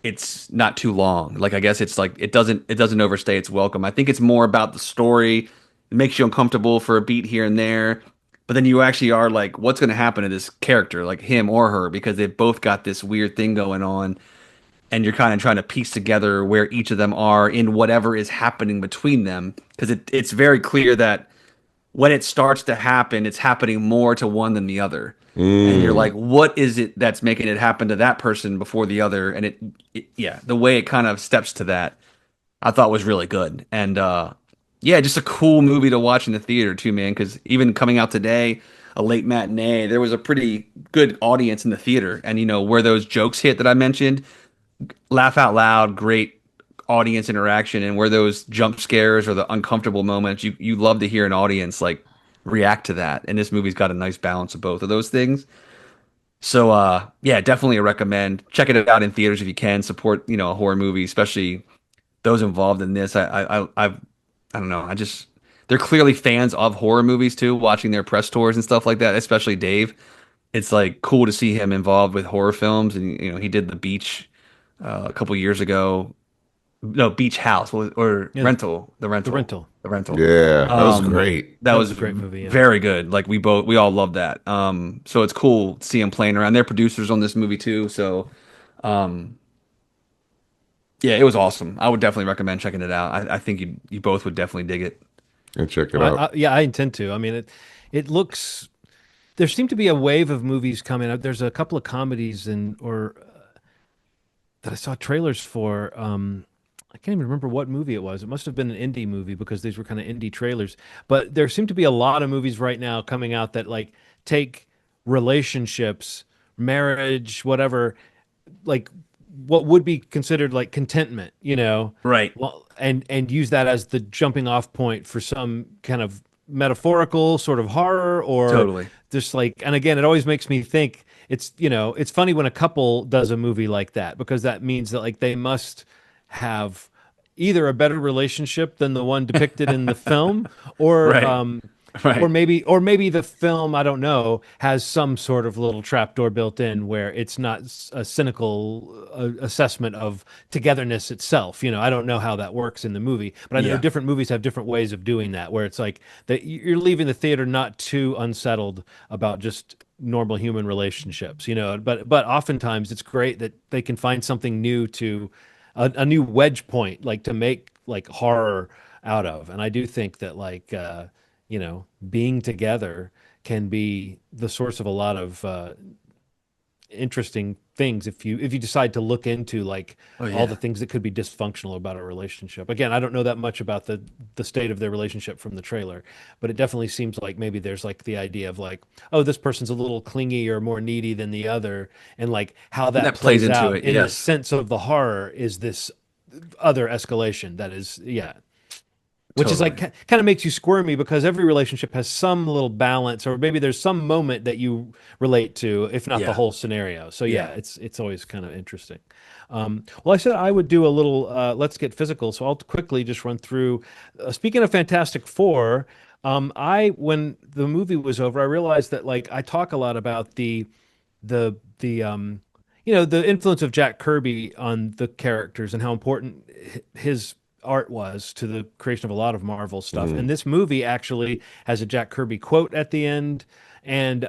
it's not too long. Like I guess it's like it doesn't overstay its welcome. I think it's more about the story. It makes you uncomfortable for a beat here and there, but then you actually are like, what's going to happen to this character, like him or her, because they've both got this weird thing going on, and you're kind of trying to piece together where each of them are in whatever is happening between them, because it's very clear that when it starts to happen, it's happening more to one than the other. And you're like, Mm. what is it that's making it happen to that person before the other? And yeah, the way it kind of steps to that, I thought was really good. And yeah, just a cool movie to watch in the theater too, man. Because even coming out today, a late matinee, there was a pretty good audience in the theater. And where those jokes hit that I mentioned, laugh out loud, great audience interaction, and where those jump scares or the uncomfortable moments, you love to hear an audience like react to that. And this movie's got a nice balance of both of those things. So yeah, definitely a recommend. Check it out in theaters if you can. Support, a horror movie, especially those involved in this. I don't know. They're clearly fans of horror movies too, watching their press tours and stuff like that, especially Dave. It's like cool to see him involved with horror films, and he did The Beach a couple years ago. No, Beach House or Yeah, Rental, the The rental, Rental. the rental. Yeah, that was great. That That was was a great movie. Yeah. very good. Like we all love that. So it's cool to see him playing around. They're producers on this movie too. So, um, yeah, it was awesome. I would definitely recommend checking it out. I think you both would definitely dig it. And check it Well, out. yeah, I intend to. I mean, it looks. There seemed to be a wave of movies coming up. There's a couple of comedies or that I saw trailers for. I can't even remember what movie it was. It must have been an indie movie because these were kind of indie trailers. But there seem to be a lot of movies right now coming out that like take relationships, marriage, whatever, like what would be considered like contentment, Right. well, and use that as the jumping off point for some kind of metaphorical sort of horror or Totally. just like, and again, it always makes me think it's funny when a couple does a movie like that because that means that like they must have either a better relationship than the one depicted in the film or Right. or Right. maybe the film, I don't know, has some sort of little trapdoor built in where it's not a cynical assessment of togetherness itself. I don't know how that works in the movie, but I know Yeah. different movies have different ways of doing that, where it's like that you're leaving the theater not too unsettled about just normal human relationships. But oftentimes it's great that they can find something new to a new wedge point, like to make like horror out of. And I do think that being together can be the source of a lot of interesting things if you decide to look into like Oh all the yeah. things that could be dysfunctional about a relationship. Again, I don't know that much about the state of their relationship from the trailer, but it definitely seems like maybe there's like the idea of like, oh, this person's a little clingy or more needy than the other, and like how And that that plays plays into out it. in the Yes. sense of the horror is this other escalation that is, yeah, which is like Totally. kind of makes you squirmy because every relationship has some little balance, or maybe there's some moment that you relate to, if not the Yeah. whole scenario. So yeah, Yeah. it's always kind of interesting. Well, I said I would do a little let's get physical, so I'll quickly just run through. Speaking of Fantastic Four, I when the movie was over, I realized that like I talk a lot about the the influence of Jack Kirby on the characters and how important his art was to the creation of a lot of Marvel stuff. And Mm. this movie actually has a Jack Kirby quote at the end, and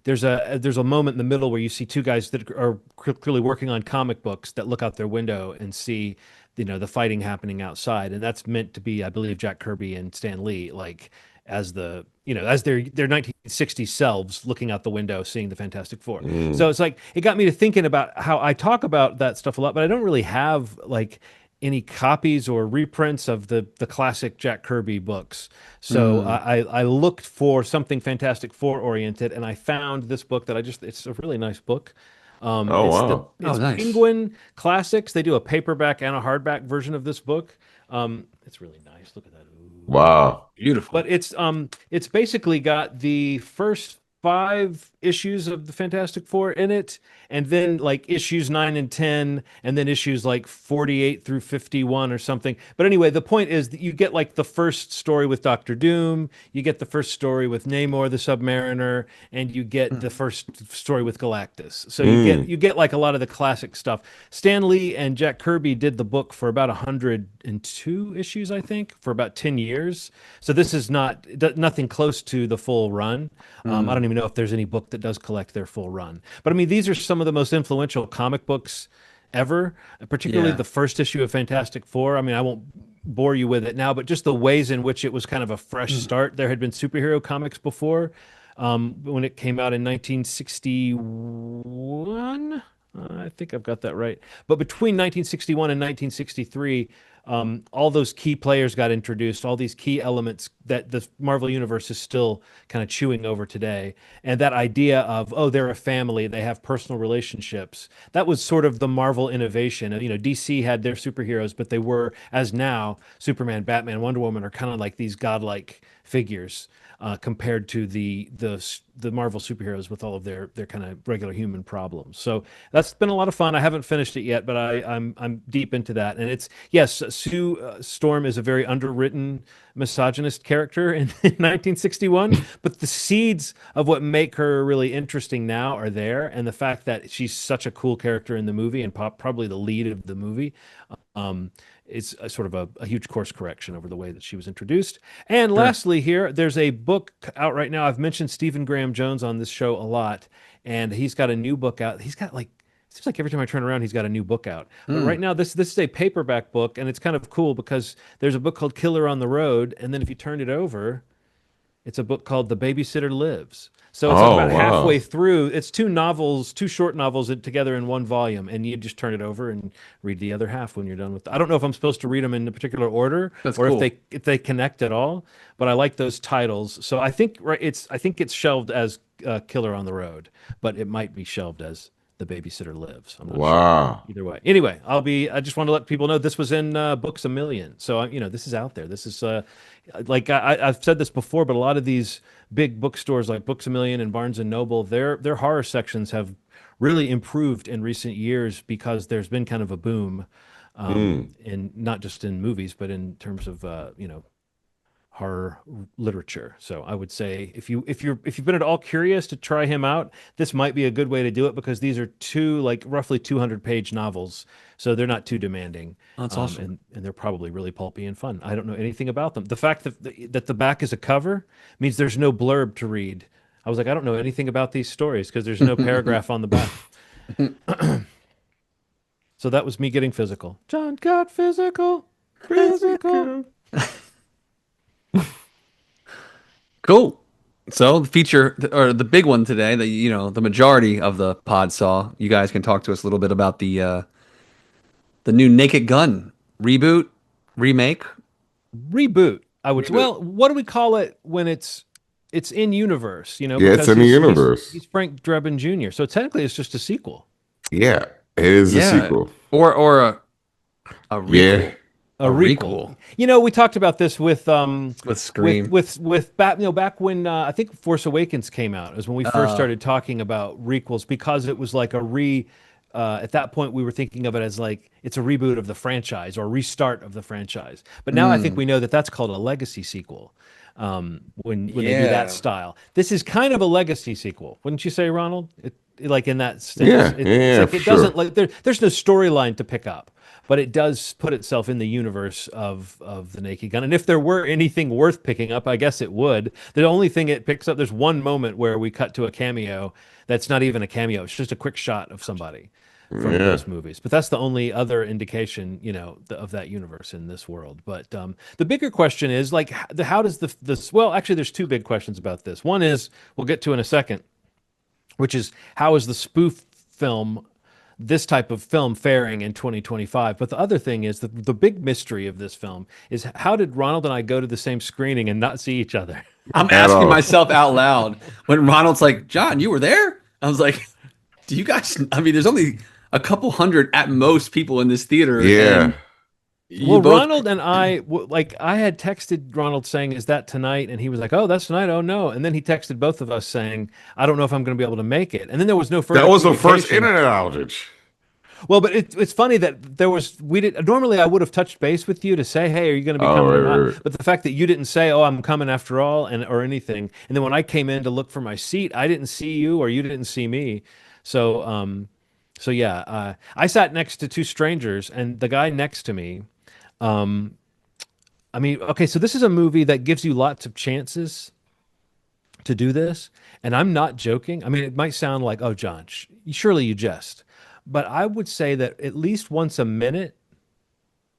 there's a moment in the middle where you see two guys that are clearly working on comic books that look out their window and see the fighting happening outside, and that's meant to be, I believe, Jack Kirby and Stan Lee, like as as their 1960s selves looking out the window seeing the Fantastic Four. So Mm. it's like it got me to thinking about how I talk about that stuff a lot, but I don't really have like any copies or reprints of the classic Jack Kirby books. So Mm. I looked for something Fantastic Four oriented, and I found this book that it's a really nice book. Oh wow. Oh, It's nice. Penguin Classics. They do a paperback and a hardback version of this book. It's really nice. Look at that. Ooh. Wow. But Beautiful. it's basically got the first 5 issues of the Fantastic Four in it, and then like issues 9 and 10, and then issues like 48 through 51 or something. But anyway, the point is that you get like the first story with Doctor Doom, you get the first story with Namor the Submariner, and you get the first story with Galactus. So you get Mm. you get like a lot of the classic stuff. Stan Lee and Jack Kirby did the book for about 102 issues, I think, for about 10 years. So this is nothing close to the full run. I don't Mm. even know if there's any book that does collect their full run. But I mean, these are some of the most influential comic books ever, particularly Yeah. the first issue of Fantastic Four. I mean, I won't bore you with it now, but just the ways in which it was kind of a fresh Mm. start. There had been superhero comics before, when it came out in 1961. I think I've got that right. But between 1961 and 1963, all those key players got introduced, all these key elements that the Marvel Universe is still kind of chewing over today. And that idea of, oh, they're a family, they have personal relationships. That was sort of the Marvel innovation. DC had their superheroes, but they were, as now, Superman, Batman, Wonder Woman are kind of like these godlike figures. Compared to the Marvel superheroes with all of their kind of regular human problems. So that's been a lot of fun. I haven't finished it yet, but I'm deep into that. And it's yes, Sue Storm is a very underwritten misogynist character in 1961, but the seeds of what make her really interesting now are there, and the fact that she's such a cool character in the movie and probably the lead of the movie. Um, it's a sort of a huge course correction over the way that she was introduced. And Sure. lastly, here, there's a book out right now. I've mentioned Stephen Graham Jones on this show a lot, and he's got a new book out. He's got like, it seems like every time I turn around, he's got a new book out. But right Mm. now, this is a paperback book, and it's kind of cool because there's a book called Killer on the Road, and then if you turn it over, it's a book called The Babysitter Lives. So it's Oh about halfway wow. through. It's two novels, two short novels together in one volume, and you just turn it over and read the other half when you're done with. I don't know if I'm supposed to read them in a particular order That's or if cool. they connect at all, but I like those titles. So I think it's shelved as Killer on the Road, but it might be shelved as The Babysitter Lives. I'm not sure. Wow. Either way. Anyway, I just want to let people know this was in Books a Million. So, this is out there. This is like I've said this before, but a lot of these big bookstores like Books a Million and Barnes and Noble, their horror sections have really improved in recent years because there's been kind of a boom, Mm. in not just in movies, but in terms of horror literature. So I would say if you've been at all curious to try him out, this might be a good way to do it because these are two like roughly 200-page novels, so they're not too demanding, That's awesome. and they're probably really pulpy and fun. I don't know anything about them. The fact that the back is a cover means there's no blurb to read. I was like, I don't know anything about these stories because there's no paragraph on the back. So that was me getting physical. John got physical, physical. Cool. So the feature or the big one today that the majority of the pod saw. You guys can talk to us a little bit about the new Naked Gun reboot, remake, Reboot. I would. Reboot. Well, what do we call it when it's in universe? Yeah, it's Because in the he's universe. he's Frank Drebin Jr. So technically, it's just a sequel. Yeah, it is a yeah, sequel. or a Yeah. requel, A a requel. requel We talked about this with with Scream. back back when I think Force Awakens came out is when we first Uh, started talking about requels because it was like a at that point we were thinking of it as like it's a reboot of the franchise or restart of the franchise. But now I think we know that that's called a legacy sequel. When they do that yeah. style, this is kind of a legacy sequel, wouldn't you say, Ronald? Like in that sense, Yeah, it's yeah, like for it doesn't sure. like there's no storyline to pick up, but it does put itself in the universe of the Naked Gun. And if there were anything worth picking up, I guess it would. The only thing it picks up, there's one moment where we cut to a cameo that's not even a cameo; it's just a quick shot of somebody from Yeah. those movies. But that's the only other indication, of that universe in this world. But the bigger question is like, how does this? Well, actually, there's two big questions about this. One is we'll get to in a second, which is how is the spoof film, this type of film, faring in 2025? But the other thing is the big mystery of this film is how did Ronald and I go to the same screening and not see each other? I'm At asking all. myself out loud when Ronald's like, "John, you were there?" I was like, "Do you guys?" I mean, there's only a couple hundred at most people in this theater, Yeah. and you Well, both. Ronald and like I had texted Ronald saying, "Is that tonight?" And he was like, "Oh, that's tonight. Oh no!" And then he texted both of us saying, "I don't know if I'm going to be able to make it." And then there was no That further was the first communication. internet outage. Well, but it's funny that we did normally I would have touched base with you to say, "Hey, are you going to be Oh, coming or not?" right. But the fact that you didn't say, "Oh, I'm coming after all," and or anything, and then when I came in to look for my seat, I didn't see you or you didn't see me. So, yeah, I sat next to two strangers, and the guy next to me. I mean, okay, so this is a movie that gives you lots of chances to do this, and I'm not joking. I mean, it might sound like, "Oh, John, surely you jest," but I would say that at least once a minute,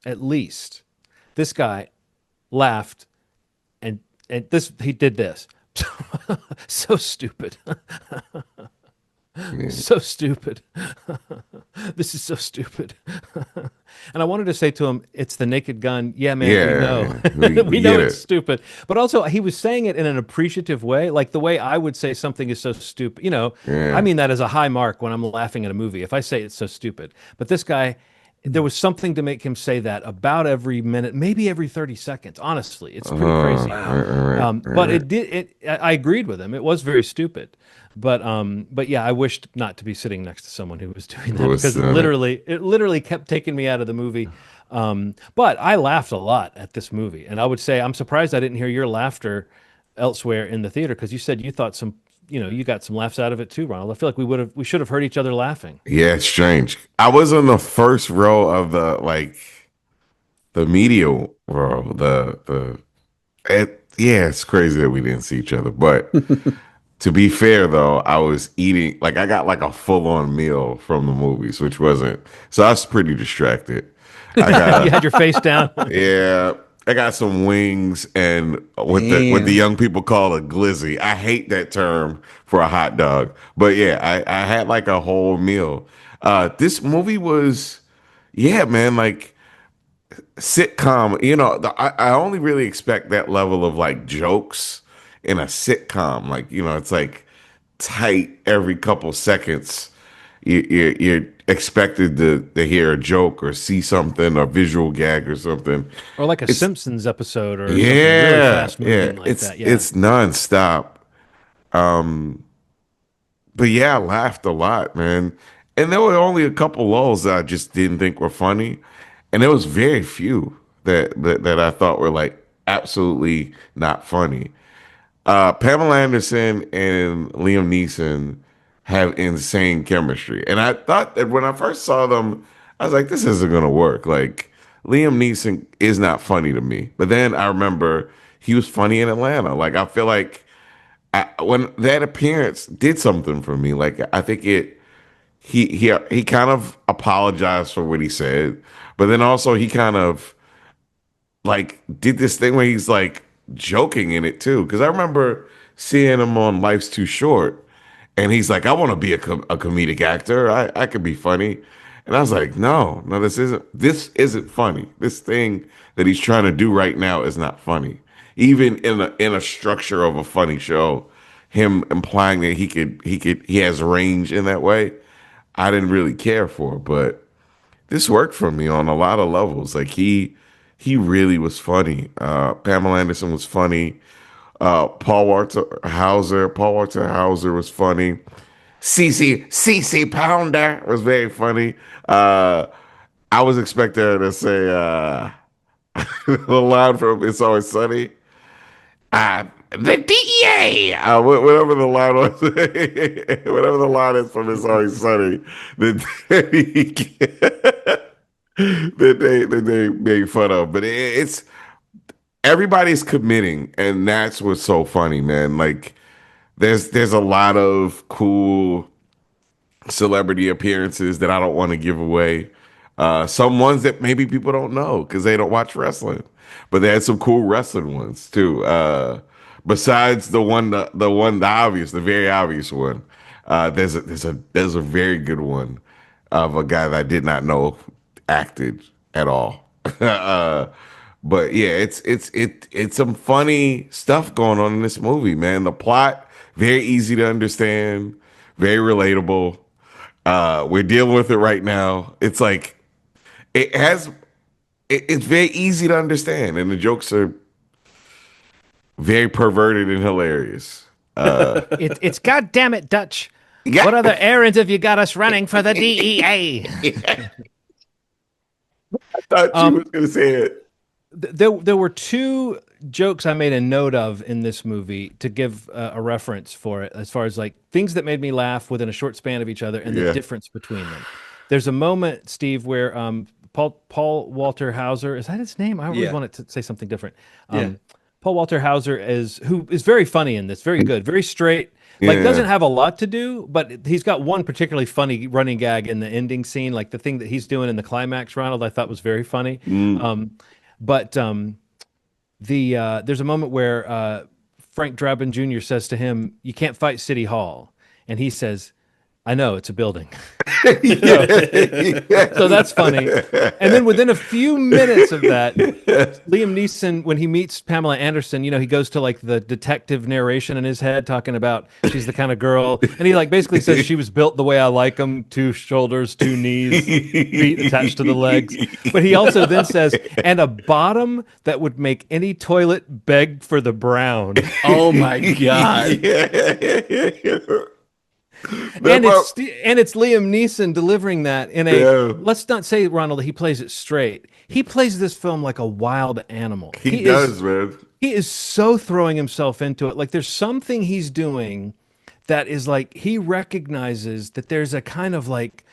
at least, this guy laughed and this he did this. So stupid. Yeah. So stupid. This is so stupid. And I wanted to say to him, it's the Naked Gun. Yeah, man, we know. Yeah. We We know get it's it. stupid. But also, he was saying it in an appreciative way, like the way I would say something is so stupid. I Yeah. mean that as a high mark when I'm laughing at a movie. If I say it's so stupid. But this guy, there was something to make him say that about every minute, maybe every 30 seconds. Honestly, it's pretty crazy. But Right. it did. I agreed with him. It was very stupid. But yeah, I wished not to be sitting next to someone who was doing It that was because it literally kept taking me out of the movie. But I laughed a lot at this movie, and I would say I'm surprised I didn't hear your laughter elsewhere in the theater because you said you thought you got some laughs out of it too, Ronald. I feel like we should have heard each other laughing. Yeah, it's strange. I was in the first row of the media row. Yeah, it's crazy that we didn't see each other. But to be fair though, I was eating like I got like a full on meal from the movies, which wasn't so I was pretty distracted. I You got had your face down. yeah, I got some wings and what the Damn. young people call a glizzy. I hate that term for a hot dog, but yeah, I had like a whole meal. This movie was, yeah, man, like sitcom. I only really expect that level of like jokes in a sitcom. Like it's like tight every couple seconds. You're expected to hear a joke or see something, or visual gag or something. Or like a It's Simpsons episode or something really yeah, fast yeah. moving like It's that. Yeah. it's nonstop. But yeah, I laughed a lot, man. And there were only a couple lulls that I just didn't think were funny, and there was very few that I thought were like absolutely not funny. Pamela Anderson and Liam Neeson have insane chemistry, and I thought that when I first saw them, I was like, "This isn't gonna work." Like Liam Neeson is not funny to me, but then I remember he was funny in Atlanta. Like I feel like when that appearance did something for me. Like I think it he kind of apologized for what he said, but then also he kind of like did this thing where he's like joking in it too. Because I remember seeing him on Life's Too Short, and he's like, "I want to be a comedic actor. I could be funny." And I was like, "No, no, this isn't funny. This thing that he's trying to do right now is not funny. Even in a structure of a funny show, him implying that he has range in that way, I didn't really care for. But this worked for me on a lot of levels. Like he really was funny. Pamela Anderson was funny. Paul Walter Hauser was funny. CC Pounder was very funny. I was expecting her to say the line from It's Always Sunny. The DEA, whatever the line was, whatever the line is from It's Always Sunny, that they made fun of. But it's everybody's committing, and that's what's so funny, man. Like there's a lot of cool celebrity appearances that I don't want to give away. Some ones that maybe people don't know because they don't watch wrestling, but they had some cool wrestling ones too. Besides the obvious, the very obvious one. There's a very good one of a guy that I did not know acted at all. But yeah, it's some funny stuff going on in this movie, man. The plot very easy to understand, very relatable. We're dealing with it right now. It's like it has. It's very easy to understand, and the jokes are very perverted and hilarious. It's God damn it, Dutch. Yeah. What other errands have you got us running for the DEA? I thought you was gonna say it. There were two jokes I made a note of in this movie to give a reference for it, as far as like things that made me laugh within a short span of each other and the difference between them. There's a moment, Steve, where Paul Walter Hauser, is that his name? I always wanted to say something different. Paul Walter Hauser who is very funny in this, very good, very straight. Like doesn't have a lot to do, but he's got one particularly funny running gag in the ending scene, like the thing that he's doing in the climax, Ronald, I thought was very funny. But there's a moment where Frank Drabin Jr. says to him, "You can't fight City Hall," and he says, "I know, it's a building." So that's funny. And then within a few minutes of that, Liam Neeson, when he meets Pamela Anderson, he goes to like the detective narration in his head, talking about she's the kind of girl, and he like basically says she was built the way I like them: 2 shoulders, 2 knees, feet attached to the legs. But he also then says, "And a bottom that would make any toilet beg for the brown." Oh my God. And it's Liam Neeson delivering that in let's not say, Ronald, that he plays it straight. He plays this film like a wild animal. He does, man. He is so throwing himself into it. Like there's something he's doing that is like he recognizes that there's a kind of like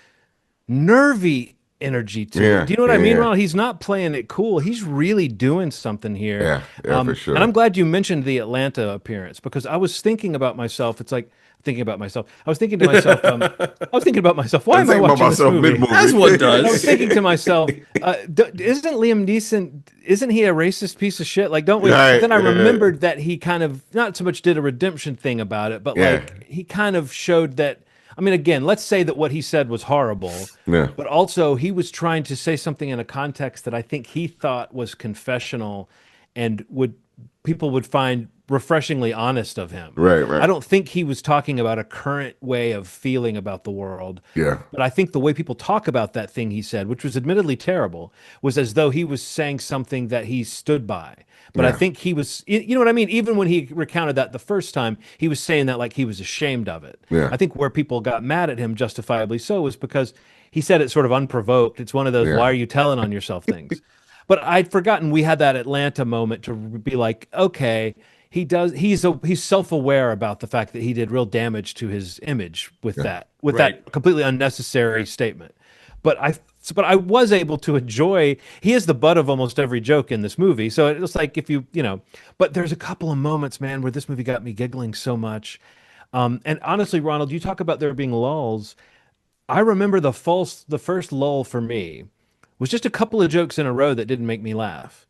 nervy energy to it. Do you know what I mean, Ronald? He's not playing it cool. He's really doing something here. Yeah, for sure. And I'm glad you mentioned the Atlanta appearance, because I was thinking about myself. It's like thinking about myself. I was thinking to myself. I was thinking about myself. Why am I watching this movie? Mid-movie. As one does. I was thinking to myself, isn't Liam Neeson? Isn't he a racist piece of shit? Like, don't we? Right, then I remembered that he kind of not so much did a redemption thing about it, but like he kind of showed that. I mean, again, let's say that what he said was horrible, but also he was trying to say something in a context that I think he thought was confessional and people would find refreshingly honest of him. Right. I don't think he was talking about a current way of feeling about the world. Yeah. But I think the way people talk about that thing he said, which was admittedly terrible, was as though he was saying something that he stood by. But I think he was, you know what I mean? Even when he recounted that the first time, he was saying that like he was ashamed of it. Yeah. I think where people got mad at him, justifiably so, was because he said it sort of unprovoked. It's one of those, why are you telling on yourself things? But I'd forgotten we had that Atlanta moment to be like, okay, he's self-aware about the fact that he did real damage to his image with that completely unnecessary statement. But I was able to enjoy. He is the butt of almost every joke in this movie. So it's like but there's a couple of moments, man, where this movie got me giggling so much. And honestly, Ronald, you talk about there being lulls. I remember the first lull for me was just a couple of jokes in a row that didn't make me laugh.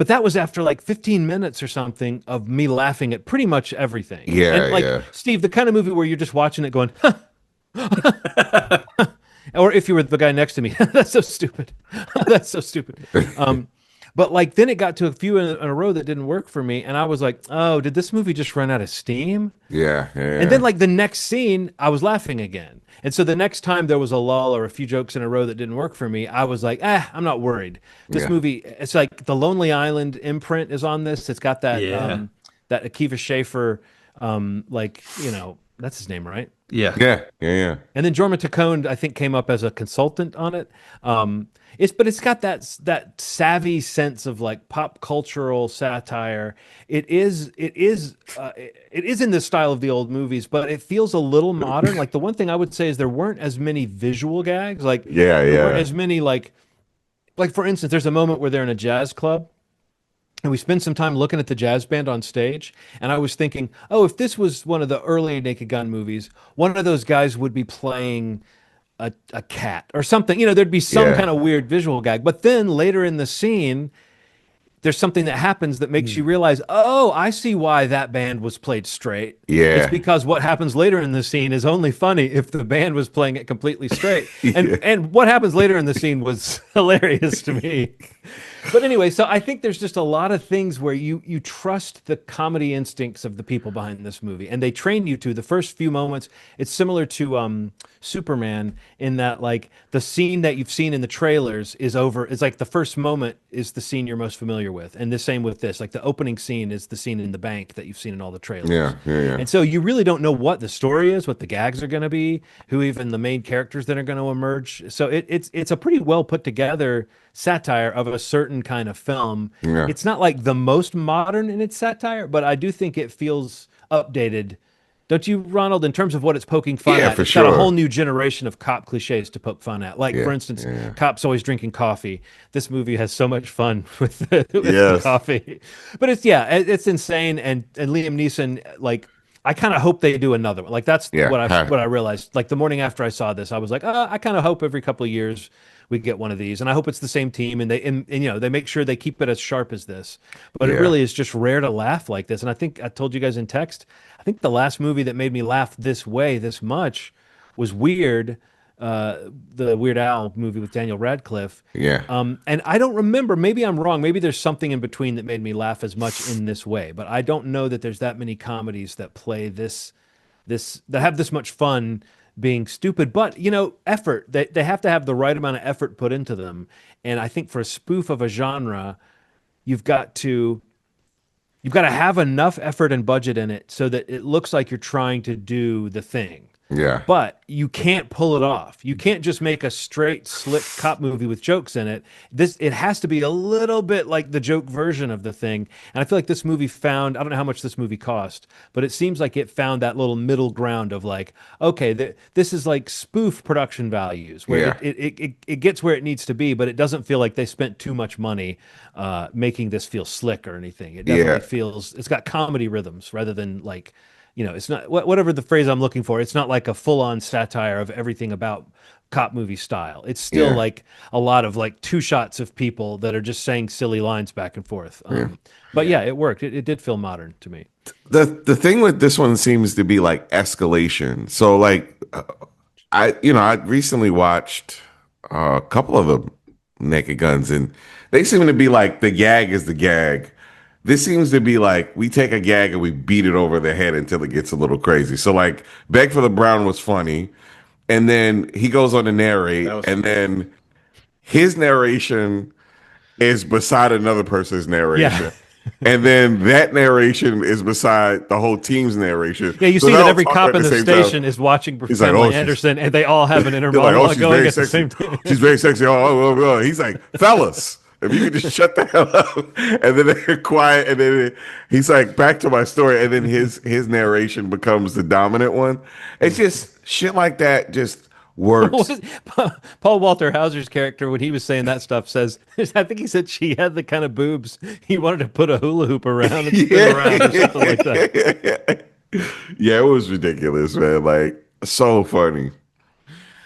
But that was after like 15 minutes or something of me laughing at pretty much everything. Yeah, And like yeah. Steve, the kind of movie where you're just watching it going, or if you were the guy next to me, that's so stupid. That's so stupid. But like then it got to a few in a row that didn't work for me, and I was like, oh, did this movie just run out of steam? Yeah, yeah. And then like the next scene, I was laughing again. And so the next time there was a lull or a few jokes in a row that didn't work for me, I was like, I'm not worried. This Yeah. movie, it's like the Lonely Island imprint is on this. It's got that that Akiva Schaffer, like, you know, that's his name, right? Yeah. Yeah, yeah, yeah. And then Jorma Taccone, I think, came up as a consultant on it. It's got that savvy sense of like pop cultural satire. It is in the style of the old movies, but it feels a little modern. Like the one thing I would say is there weren't as many visual gags. Like Yeah, there weren't yeah. as many like for instance, there's a moment where they're in a jazz club. And we spend some time looking at the jazz band on stage. And I was thinking, oh, if this was one of the early Naked Gun movies, one of those guys would be playing a cat or something. You know, there'd be some Yeah. kind of weird visual gag. But then later in the scene, there's something that happens that makes you realize, oh, I see why that band was played straight. Yeah. It's because what happens later in the scene is only funny if the band was playing it completely straight. And what happens later in the scene was hilarious to me. But anyway, so I think there's just a lot of things where you trust the comedy instincts of the people behind this movie, and they train you to. The first few moments, it's similar to Superman in that like the scene that you've seen in the trailers is over. It's like the first moment is the scene you're most familiar with, and the same with this. Like the opening scene is the scene in the bank that you've seen in all the trailers. Yeah, yeah, yeah. And so you really don't know what the story is, what the gags are going to be, who even the main characters that are going to emerge. So it's a pretty well put together satire of a certain kind of film. Yeah. It's not like the most modern in its satire, but I do think it feels updated. Don't you, Ronald, in terms of what it's poking fun Yeah, at? for It's got a sure. whole new generation of cop cliches to poke fun at. Like, Yeah, for instance, yeah. cops always drinking coffee. This movie has so much fun with the Yes. coffee. But it's insane. And Liam Neeson, like, I kind of hope they do another one. Like, that's Yeah. what I realized. Like, the morning after I saw this, I was like, I kind of hope every couple of years we get one of these, and I hope it's the same team, and you know, they make sure they keep it as sharp as this. But it Yeah. really is just rare to laugh like this. And I think I told you guys in text, I think the last movie that made me laugh this way, this much, was Weird, the Weird Al movie with Daniel Radcliffe. Yeah. And I don't remember. Maybe I'm wrong. Maybe there's something in between that made me laugh as much in this way. But I don't know that there's that many comedies that play this that have this much fun being stupid, but you know, effort. They have to have the right amount of effort put into them. And I think for a spoof of a genre, you've got to have enough effort and budget in it so that it looks like you're trying to do the thing. Yeah. But you can't pull it off. You can't just make a straight, slick cop movie with jokes in it. It has to be a little bit like the joke version of the thing. And I feel like this movie found, I don't know how much this movie cost, but it seems like it found that little middle ground of like, okay, this is like spoof production values where it gets where it needs to be, but it doesn't feel like they spent too much money making this feel slick or anything. It definitely feels, it's got comedy rhythms rather than like, you know, it's not whatever the phrase I'm looking for. It's not like a full-on satire of everything about cop movie style. It's still like a lot of like two shots of people that are just saying silly lines back and forth. But yeah, it worked. It did feel modern to me. The thing with this one seems to be like escalation. So like I recently watched a couple of the Naked Guns, and they seem to be like the gag is the gag. This seems to be like we take a gag and we beat it over the head until it gets a little crazy. So like Beg for the Brown was funny, and then he goes on to narrate, and then his narration is beside another person's narration. Yeah. And then that narration is beside the whole team's narration. Yeah, you So see they're that all every talking cop at in the same station time. is watching He's like, Pamela "Oh, she's-" Anderson, and they all have an inner They're like, oh, monologue she's going very at the sexy. same time. She's very sexy. Oh. He's like, fellas, if you could just shut the hell up. And then they're quiet. And then he's like, back to my story. And then his narration becomes the dominant one. It's just shit like that just works. Paul Walter Hauser's character, when he was saying that stuff, says, I think he said she had the kind of boobs he wanted to put a hula hoop around and spin around or something like that. Yeah, it was ridiculous, man. Like, so funny.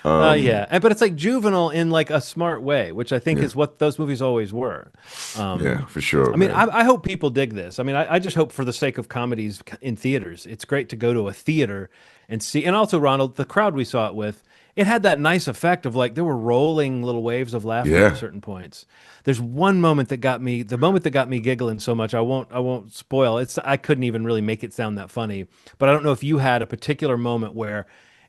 Yeah, but it's like juvenile in like a smart way, which I think Yeah, is what those movies always were. Um, yeah, for sure, I mean, man. I hope people dig this. I mean, I just hope for the sake of comedies in theaters, it's great to go to a theater and see. And also, Ronald, the crowd we saw it with, it had that nice effect of like there were rolling little waves of laughter at Yeah. certain points. There's one moment that got me, the moment that got me giggling so much. I won't spoil. It's I couldn't even really make it sound that funny. But I don't know if you had a particular moment where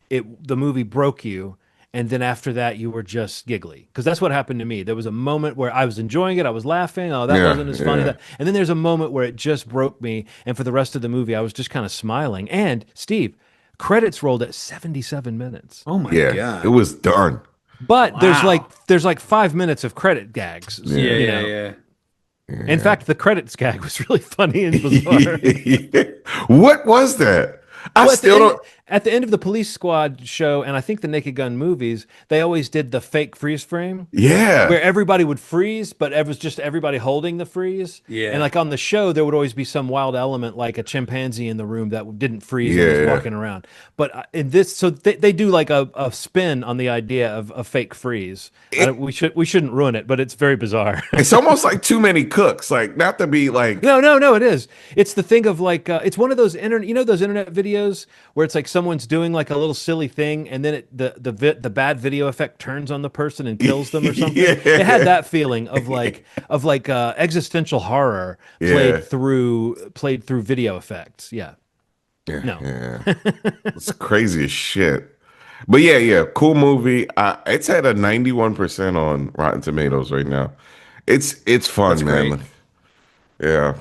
the movie broke you and then after that you were just giggly because that's what happened to me. There was a moment where I was enjoying it, I was laughing, oh that Yeah, wasn't as funny, yeah. that, and then there's a moment where it just broke me, and for the rest of the movie I was just kind of smiling. And Steve, credits rolled at 77 minutes, Oh my Yeah. It God. was done. but Wow. there's like 5 minutes of credit gags, Yeah, Yeah. you yeah, know. yeah. In Yeah. fact, the credits gag was really funny and bizarre. What was that? I Well, still don't. at the end of the Police Squad show, and I think the Naked Gun movies, they always did the fake freeze frame Yeah. where everybody would freeze, but it was just everybody holding the freeze. And Yeah. like on the show, there would always be some wild element, like a chimpanzee in the room that didn't freeze and was Yeah. walking around. But in this, so they do like a spin on the idea of a fake freeze. It, We shouldn't ruin it, but it's very bizarre. it's almost like too many cooks. Like, not to be like, No, it is. It's the thing of like it's one of those internet, you know, those internet videos where it's like someone's doing like a little silly thing, and then the bad video effect turns on the person and kills them or something. It had yeah. that feeling of like existential horror Yeah. played through video effects. Yeah. Yeah. No. Yeah. It's crazy as shit. But yeah, yeah, cool movie. It's at a 91% on Rotten Tomatoes right now. It's That's fun, great. man. Yeah.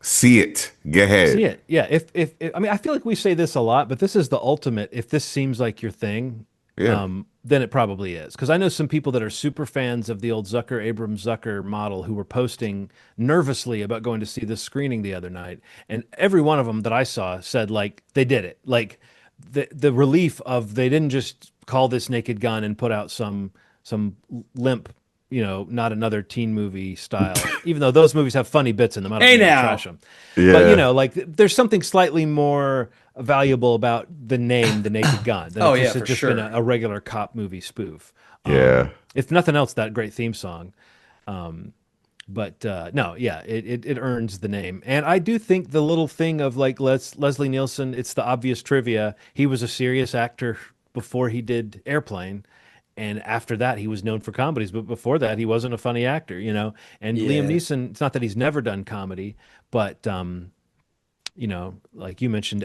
See it. Get See ahead. it. Yeah. If I mean, I feel like we say this a lot, but this is the ultimate. If this seems like your thing, Yeah. then it probably is. Because I know some people that are super fans of the old Zucker, Abrams Zucker model who were posting nervously about going to see this screening the other night. And every one of them that I saw said like they did it. Like the relief of they didn't just call this Naked Gun and put out some limp, you know, not another teen movie style, even though those movies have funny bits in them. I don't Hey mean to now. trash them. But, you Yeah. know, like there's something slightly more valuable about the name The Naked Gun than Oh if yeah, this had for just been sure. a regular cop movie spoof. Yeah. If nothing else, that great theme song. But no, yeah, it earns the name. And I do think the little thing of like Leslie Nielsen, it's the obvious trivia. He was a serious actor before he did Airplane. And after that, he was known for comedies. But before that, he wasn't a funny actor, you know? And Liam Yeah. Neeson, it's not that he's never done comedy, but, you know, like you mentioned,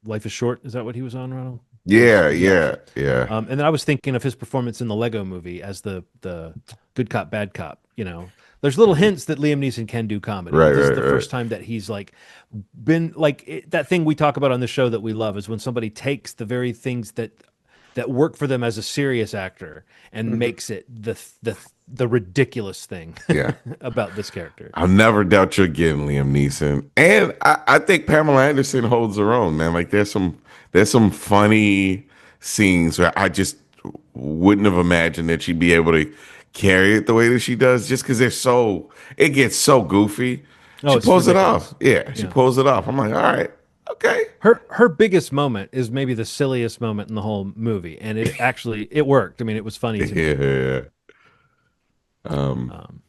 Life is Short. Is that what he was on, Ronald? Yeah. Yeah. Yeah. Yeah. And then I was thinking of his performance in the Lego movie as the good cop, bad cop. You know, there's little hints that Liam Neeson can do comedy. Right. This is Right. the Right. first time that he's like been like that thing we talk about on the show that we love is when somebody takes the very things that work for them as a serious actor and Mhm. makes it the ridiculous thing Yeah. about this character. I'll never doubt you again, Liam Neeson. And I think Pamela Anderson holds her own, man. Like there's some funny scenes where I just wouldn't have imagined that she'd be able to carry it the way that she does, just because it gets so goofy. Oh, She it's pulls it ridiculous. off. Yeah, she Yeah. pulls it off. I'm like, all right, okay. Her biggest moment is maybe the silliest moment in the whole movie, and it worked. I mean, it was funny to me. Yeah. Um, Um,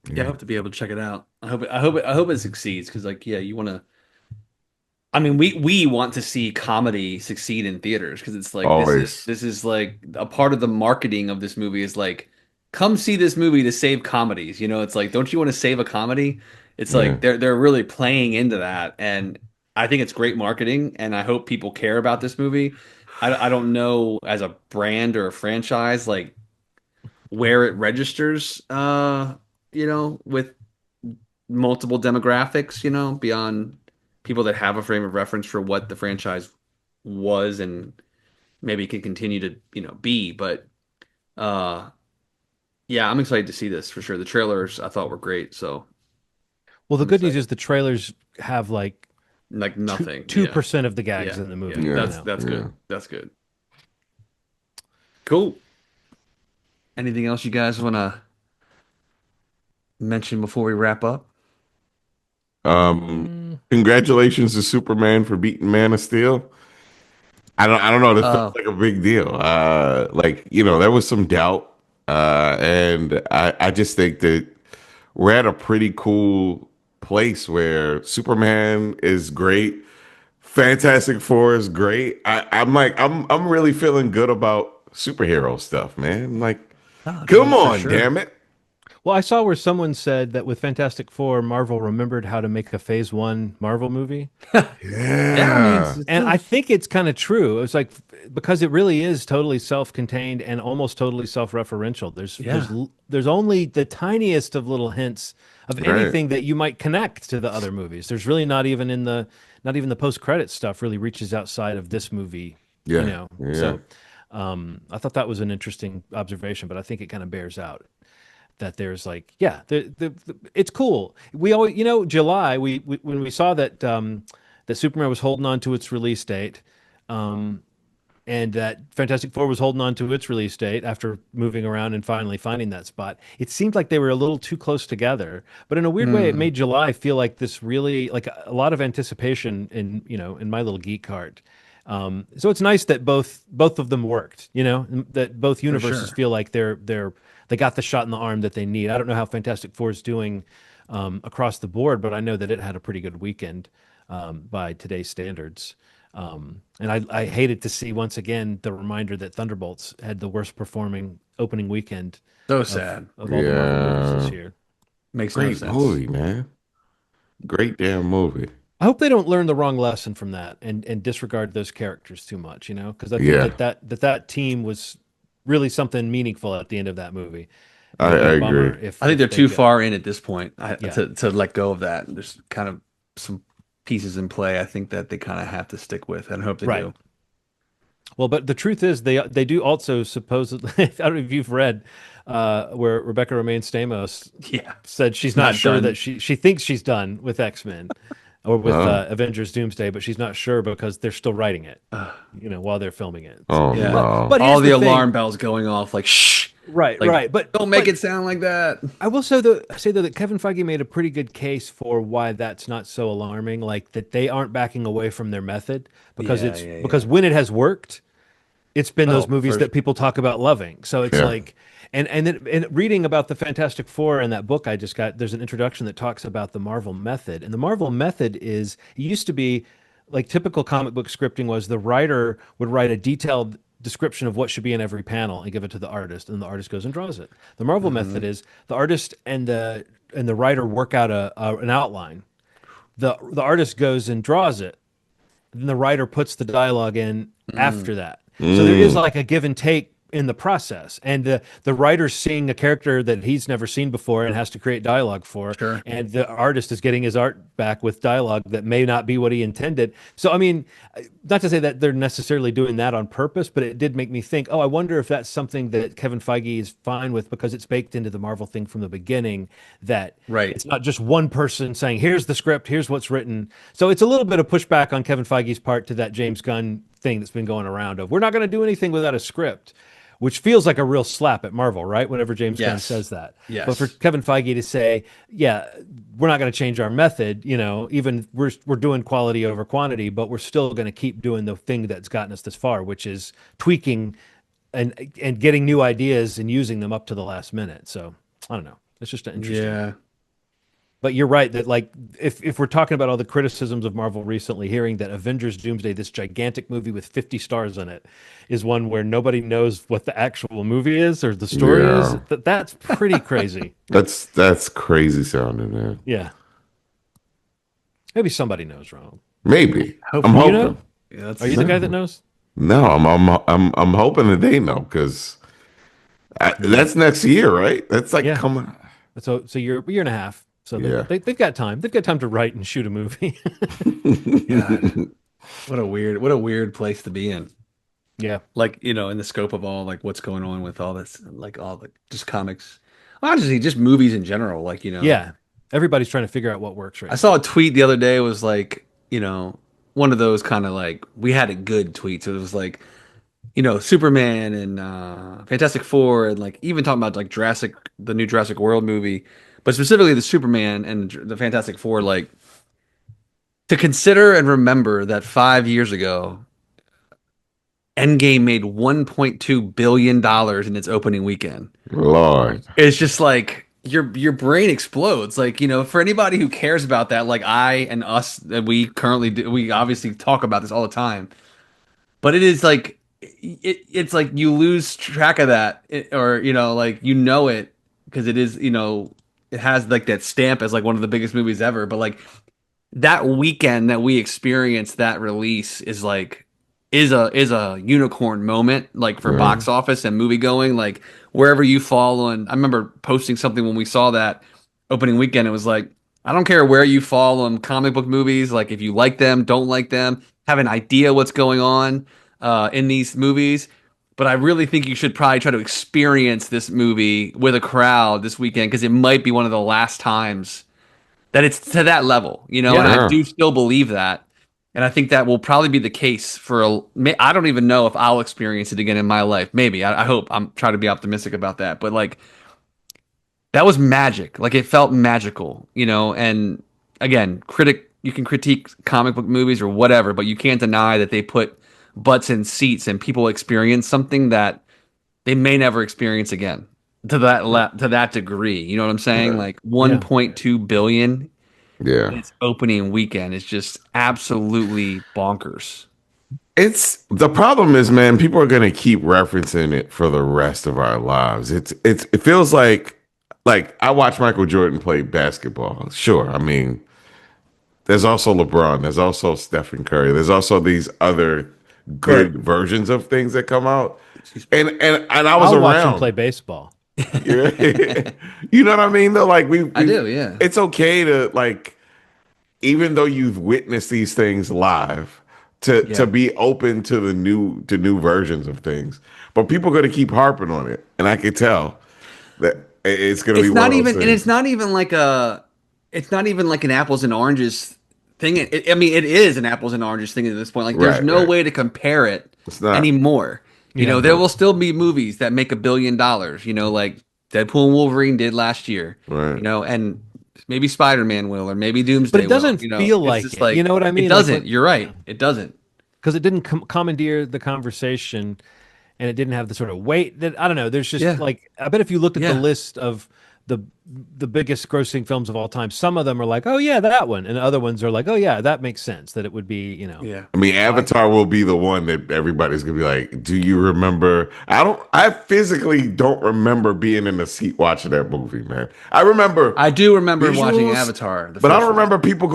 Yeah, I yeah. hope to be able to check it out. I hope it succeeds because like yeah, you want to. I mean, we want to see comedy succeed in theaters because it's like Always. this is like a part of the marketing of this movie is like come see this movie to save comedies. You know, it's like don't you want to save a comedy? It's Yeah. like they're really playing into that, and I think it's great marketing, and I hope people care about this movie. I don't know as a brand or a franchise like where it registers, you know, with multiple demographics, you know, beyond people that have a frame of reference for what the franchise was and maybe can continue to, you know, be. But uh yeah, I'm excited to see this for sure. The trailers I thought were great, so well, the I'm good news excited. is the trailers have like Like nothing. two Yeah. percent of the gags Yeah. in the Yeah. movie. Yeah. You That's know, that's Yeah. good. That's good. Cool. Anything else you guys want to mention before we wrap up? Um, Congratulations to Superman for beating Man of Steel. I don't know. This felt Uh, like a big deal. Like, you know, there was some doubt. And I just think that we're at a pretty cool place where Superman is great. Fantastic Four is great. I'm really feeling good about superhero stuff, man. Like, oh, come dude, for on, sure. damn it. Well, I saw where someone said that with Fantastic Four, Marvel remembered how to make a Phase One Marvel movie. Yeah, I mean, Yeah. And I think it's kind of true. It's like because it really is totally self-contained and almost totally self-referential. yeah. There's only the tiniest of little hints of Right. anything that you might connect to the other movies. There's really not even the post-credit stuff really reaches outside of this movie, you Yeah. know. Yeah. So I thought that was an interesting observation, but I think it kind of bears out that there's like, yeah, it's cool. We always, July, we when we saw that that Superman was holding on to its release date, um, and that Fantastic Four was holding on to its release date after moving around and finally finding that spot. It seemed like they were a little too close together, but in a weird way, it Mm. made July feel like this really like a lot of anticipation in in my little geek heart. So it's nice that both of them worked, that both For universes sure. feel like they got the shot in the arm that they need. I don't know how Fantastic Four is doing across the board, but I know that it had a pretty good weekend by today's standards. And I hated to see once again the reminder that Thunderbolts had the worst performing opening weekend So of sad. of all the Marvel movies this Yeah. year. Makes no Great sense. movie, man. Great damn movie. I hope they don't learn the wrong lesson from that and disregard those characters too much, because I think Yeah, that team was really something meaningful at the end of that movie, and it'd be I a agree. bummer I think if they're they too go. far in at this point Yeah. to let go of that. There's kind of some pieces in play I think that they kind of have to stick with, and I hope they Right. do. Well, but the truth is, they do also supposedly. I don't know if you've read where Rebecca Romaine Stamos Yeah. said she's not Not sure that done. she thinks she's done with X-Men or with Oh, Avengers Doomsday, but she's not sure because they're still writing it, Ugh. while they're filming it. oh So, Yeah. no. but All here's the the thing, alarm bells going off like shh. right, Like right, but don't make but it sound like that. I will say though that Kevin Feige made a pretty good case for why that's not so alarming, like that they aren't backing away from their method because Yeah, it's yeah, because yeah. when it has worked it's been those Oh, movies first. that people talk about loving. So it's Yeah. like, and reading about the Fantastic Four in that book I just got, there's an introduction that talks about the Marvel method, and the Marvel method is it used to be like typical comic book scripting was the writer would write a detailed description of what should be in every panel and give it to the artist, and the artist goes and draws it. The Marvel Hmm. method is the artist and the writer work out an outline. The artist goes and draws it, then the writer puts the dialogue in Mm. after that. So there is Mm. like a give and take in the process. And the writer's seeing a character that he's never seen before and has to create dialogue for. Sure. And the artist is getting his art back with dialogue that may not be what he intended. So, I mean, not to say that they're necessarily doing that on purpose, but it did make me think, oh, I wonder if that's something that Kevin Feige is fine with because it's baked into the Marvel thing from the beginning that Right. it's not just one person saying, here's the script, here's what's written. So it's a little bit of pushback on Kevin Feige's part to that James Gunn thing that's been going around of we're not going to do anything without a script, which feels like a real slap at Marvel, right? Whenever James Gunn Yes. says that. But for Yes. Kevin Feige to say, yeah, we're not going to change our method, even we're doing quality over quantity, but we're still going to keep doing the thing that's gotten us this far, which is tweaking and getting new ideas and using them up to the last minute. So I don't know. It's just interesting. Yeah. But you're right that like if we're talking about all the criticisms of Marvel recently, hearing that Avengers Doomsday, this gigantic movie with 50 stars in it, is one where nobody knows what the actual movie is or the story is, Yeah. that's pretty crazy. That's crazy sounding, man. Yeah. Maybe somebody knows, Ronald. Maybe. I'm Hopefully. You know? hoping. Yeah, that's Are you the guy that knows? No, I'm hoping that they know because that's next year, right? That's like Yeah. coming. So you're a year and a half. So Yeah. they've got time. They've got time to write and shoot a movie. God. What a weird place to be in. Yeah. Like, in the scope of all like what's going on with all this, like all the just comics. Honestly, just movies in general. Like, Yeah. Everybody's trying to figure out what works right I now. saw a tweet the other day was like, one of those kind of like we had it good tweets. It was like, Superman and Fantastic Four and like even talking about like the new Jurassic World movie, but specifically the Superman and the Fantastic Four, like to consider and remember that 5 years ago, Endgame made $1.2 billion in its opening weekend. Lord. It's just like your brain explodes. Like, for anybody who cares about that, like I and us that we currently do, we obviously talk about this all the time. But it is like it's like you lose track of that or like it because it is, it has like that stamp as like one of the biggest movies ever, but like that weekend that we experienced that release is like is a unicorn moment like for Yeah. box office and movie going like wherever you fall on. I remember posting something when we saw that opening weekend. It was like I don't care where you fall on comic book movies, like if you like them, don't like them, have an idea what's going on in these movies, but I really think you should probably try to experience this movie with a crowd this weekend because it might be one of the last times that it's to that level, and I Yeah. Yeah. do still believe that. And I think that will probably be the case I don't even know if I'll experience it again in my life. Maybe. I hope. I'm trying to be optimistic about that. But like, that was magic. Like, it felt magical, and again, you can critique comic book movies or whatever, but you can't deny that they put butts in seats and people experience something that they may never experience again to that degree. You know what I'm saying? Right. Like Yeah. 1.2 billion Yeah. its opening weekend is just absolutely bonkers. It's the problem is, man, people are gonna keep referencing it for the rest of our lives. It feels like I watched Michael Jordan play basketball. Sure. I mean, there's also LeBron, there's also Stephen Curry, there's also these other Right. good versions of things that come out. And I was I'll watch him around. play baseball. Yeah. You know what I mean? Though, like I do, yeah. it's okay to like, even though you've witnessed these things live, to Yeah. be open to new versions of things. But people are going to keep harping on it, and I could tell that it's going to be It's one not of those even, and things. it's not even like an apples and oranges thing. I mean, it is an apples and oranges thing at this point. Like, there's Right, no right. way to compare it It's not. anymore. Yeah. There will still be movies that make $1 billion, like Deadpool and Wolverine did last year, Right. and maybe Spider-Man will, or maybe But Doomsday it will, doesn't feel it's like just it. You like, know what I it mean? Like doesn't. when, You're right. It doesn't. because it didn't commandeer the conversation and it didn't have the sort of weight that I don't know. There's just Yeah. like I bet if you looked at the Yeah. list of the the biggest grossing films of all time, some of them are like, oh yeah, that one, and other ones are like, oh yeah, that makes sense that it would be, Yeah. I mean, Avatar will be the one that everybody's gonna be like, "Do you remember?" I physically don't remember being in the seat watching that movie, man. I remember I do remember watching visuals, Avatar, the but I don't first one. remember people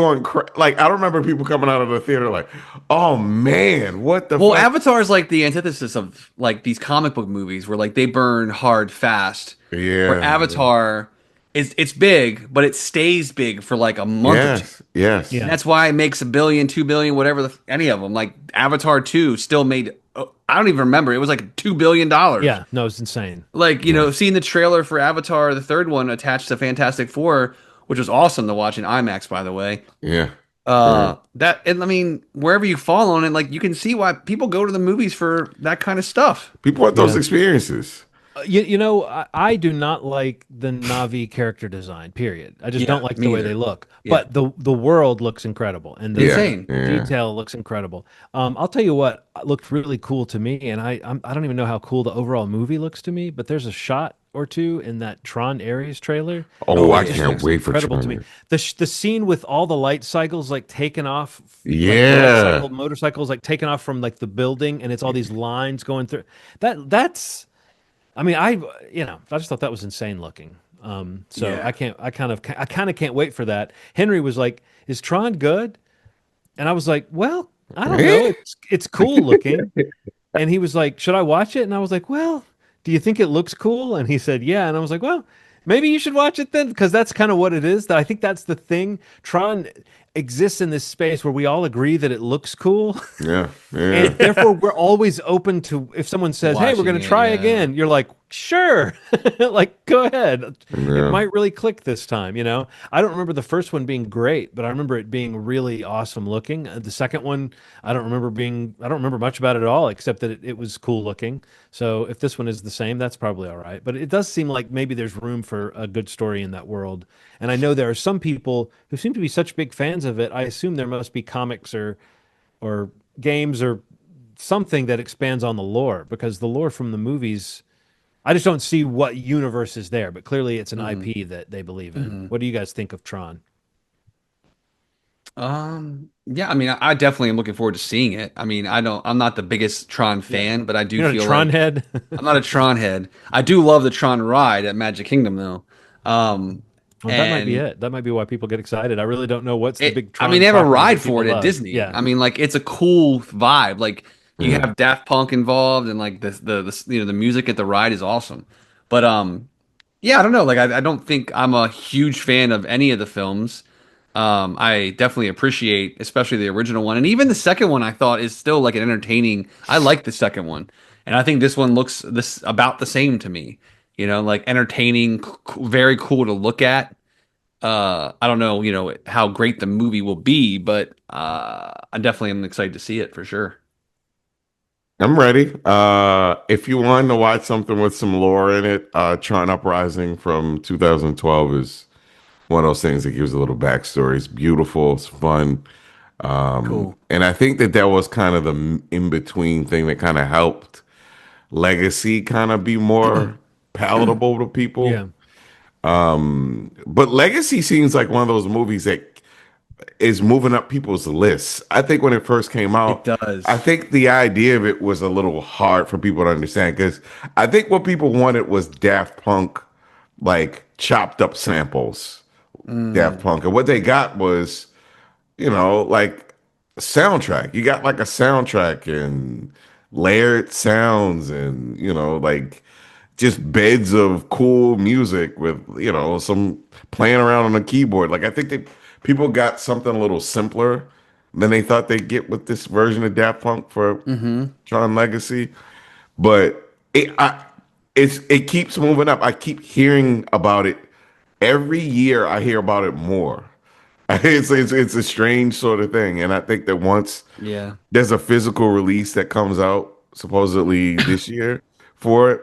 like I don't remember people coming out of the theater like, "Oh man, what the Well, fuck?" Avatar is like the antithesis of like these comic book movies where like they burn hard fast. Where Yeah. Avatar it's big, but it stays big for like a month or two. Yes. Yes. And yeah, that's why it makes 1 billion, 2 billion, whatever any of them. Like Avatar 2 still made I don't even remember. It was like $2 billion. yeah, no, it's insane. Like, seeing the trailer for Avatar, the third one attached to Fantastic Four, which was awesome to watch in IMAX, by the way. Yeah. Yeah. And I mean, wherever you fall on it, like you can see why people go to the movies for that kind of stuff. People want those Yeah. experiences. I do not like the Navi character design, period. I just Yeah, don't like me the way either. they look. Yeah. But the world looks incredible and the Yeah. Insane. Yeah. detail looks incredible. I'll tell you what looked really cool to me, and I don't even know how cool the overall movie looks to me, but there's a shot or two in that Tron Ares trailer. Oh, I It just can't looks wait for incredible to me. Tron. The scene with all the light cycles like taken off, like Yeah. motorcycles like taken off from like the building, and it's all these lines going through. That's I mean, I just thought that was insane looking. So Yeah. I kind of can't wait for that. Henry was like, "Is Tron good?" And I was like, "Well, I don't know. Eh? It's cool looking." And he was like, "Should I watch it?" And I was like, "Well, do you think it looks cool?" And he said, "Yeah." And I was like, "Well, maybe you should watch it then, because that's kind of what it is." That I think that's the thing. Tron exists in this space where we all agree that it looks cool. Yeah. Yeah. And therefore, we're always open to if someone says, "Hey, we're Watching going to it, try yeah. again." You're like, "Sure, like go ahead." It Yeah. might really click this time. I don't remember the first one being great, but I remember it being really awesome looking. The second one, I don't remember much about it at all, except that it was cool looking. So if this one is the same, that's probably all right. But it does seem like maybe there's room for a good story in that world. And I know there are some people who seem to be such big fans of it. I assume there must be comics or games or something that expands on the lore, because the lore from the movies, I just don't see what universe is there. But clearly, it's an IP that they believe in. What do you guys think of Tron? Yeah, I mean, I definitely am looking forward to seeing it. I mean, I'm not the biggest Tron Yeah, fan, but I do you're not a feel Tron like head. I'm not a Tron head. I do love the Tron ride at Magic Kingdom though. Well, that might be And it. That might be why people get excited. I really don't know what's the big I mean, Tron they have a property ride that for people it at love. Disney. Yeah. I mean, like it's a cool vibe. Like you Yeah. have Daft Punk involved, and like the music at the ride is awesome. But yeah, I don't know. Like I don't think I'm a huge fan of any of the films. I definitely appreciate, especially the original one, and even the second one. I thought is still like an entertaining. I like the second one, and I think this one looks this about the same to me. You know, like entertaining, very cool to look at. I don't know, how great the movie will be, but I definitely am excited to see it for sure. I'm ready. If you want to watch something with some lore in it, Tron Uprising from 2012 is one of those things that gives a little backstory. It's beautiful, it's fun. Cool. And I think that that was kind of the in between thing that kind of helped Legacy kind of be more palatable to people. Yeah. But Legacy seems like one of those movies that is moving up people's lists. I think when it first came It out, I does. think the idea of it was a little hard for people to understand because I think what people wanted was Daft Punk, like chopped up samples, Daft Mm, Punk. And what they got was, like a soundtrack. You got like a soundtrack and layered sounds and, like just beds of cool music with, some playing around on a keyboard. Like I think that people got something a little simpler than they thought they'd get with this version of Daft Punk for hmm Tron Legacy. But it keeps moving up. I keep hearing about it. Every year I hear about it more. It's a strange sort of thing. And I think that once Yeah. there's a physical release that comes out supposedly this year for it,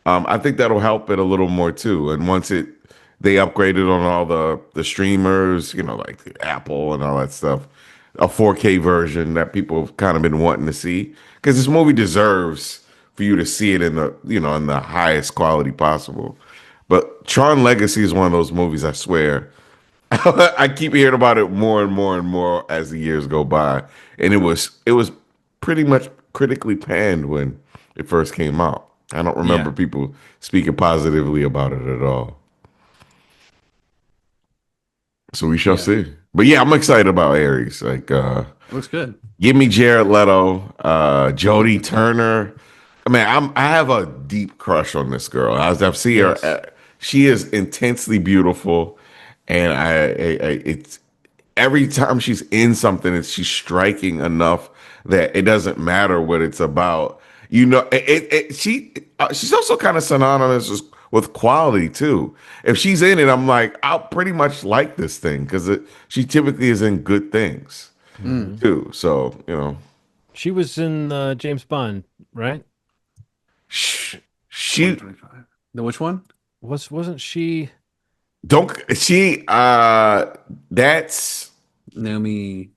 I think that'll help it a little more too. And once they upgraded on all the streamers, like Apple and all that stuff, a 4K version that people have kind of been wanting to see because this movie deserves for you to see it in the highest quality possible. But Tron Legacy is one of those movies, I swear. I keep hearing about it more and more and more as the years go by, and it was pretty much critically panned when it first came out. I don't remember Yeah. people speaking positively about it at all. So we shall Yeah. see. But yeah, I'm excited about Aries. Like, It looks good. give me Jared Leto, Jodie Turner. I mean, I have a deep crush on this girl. As I've seen her, Yes. she is intensely beautiful, and it's every time she's in something, she's striking enough that it doesn't matter what it's about. She's also kind of synonymous with quality too. If she's in it, I'm like, I'll pretty much like this thing because she typically is in good things Mm. too. So She was in James Bond, right? sh- she 2025. The which one? Wasn't she? don't she that's Naomi.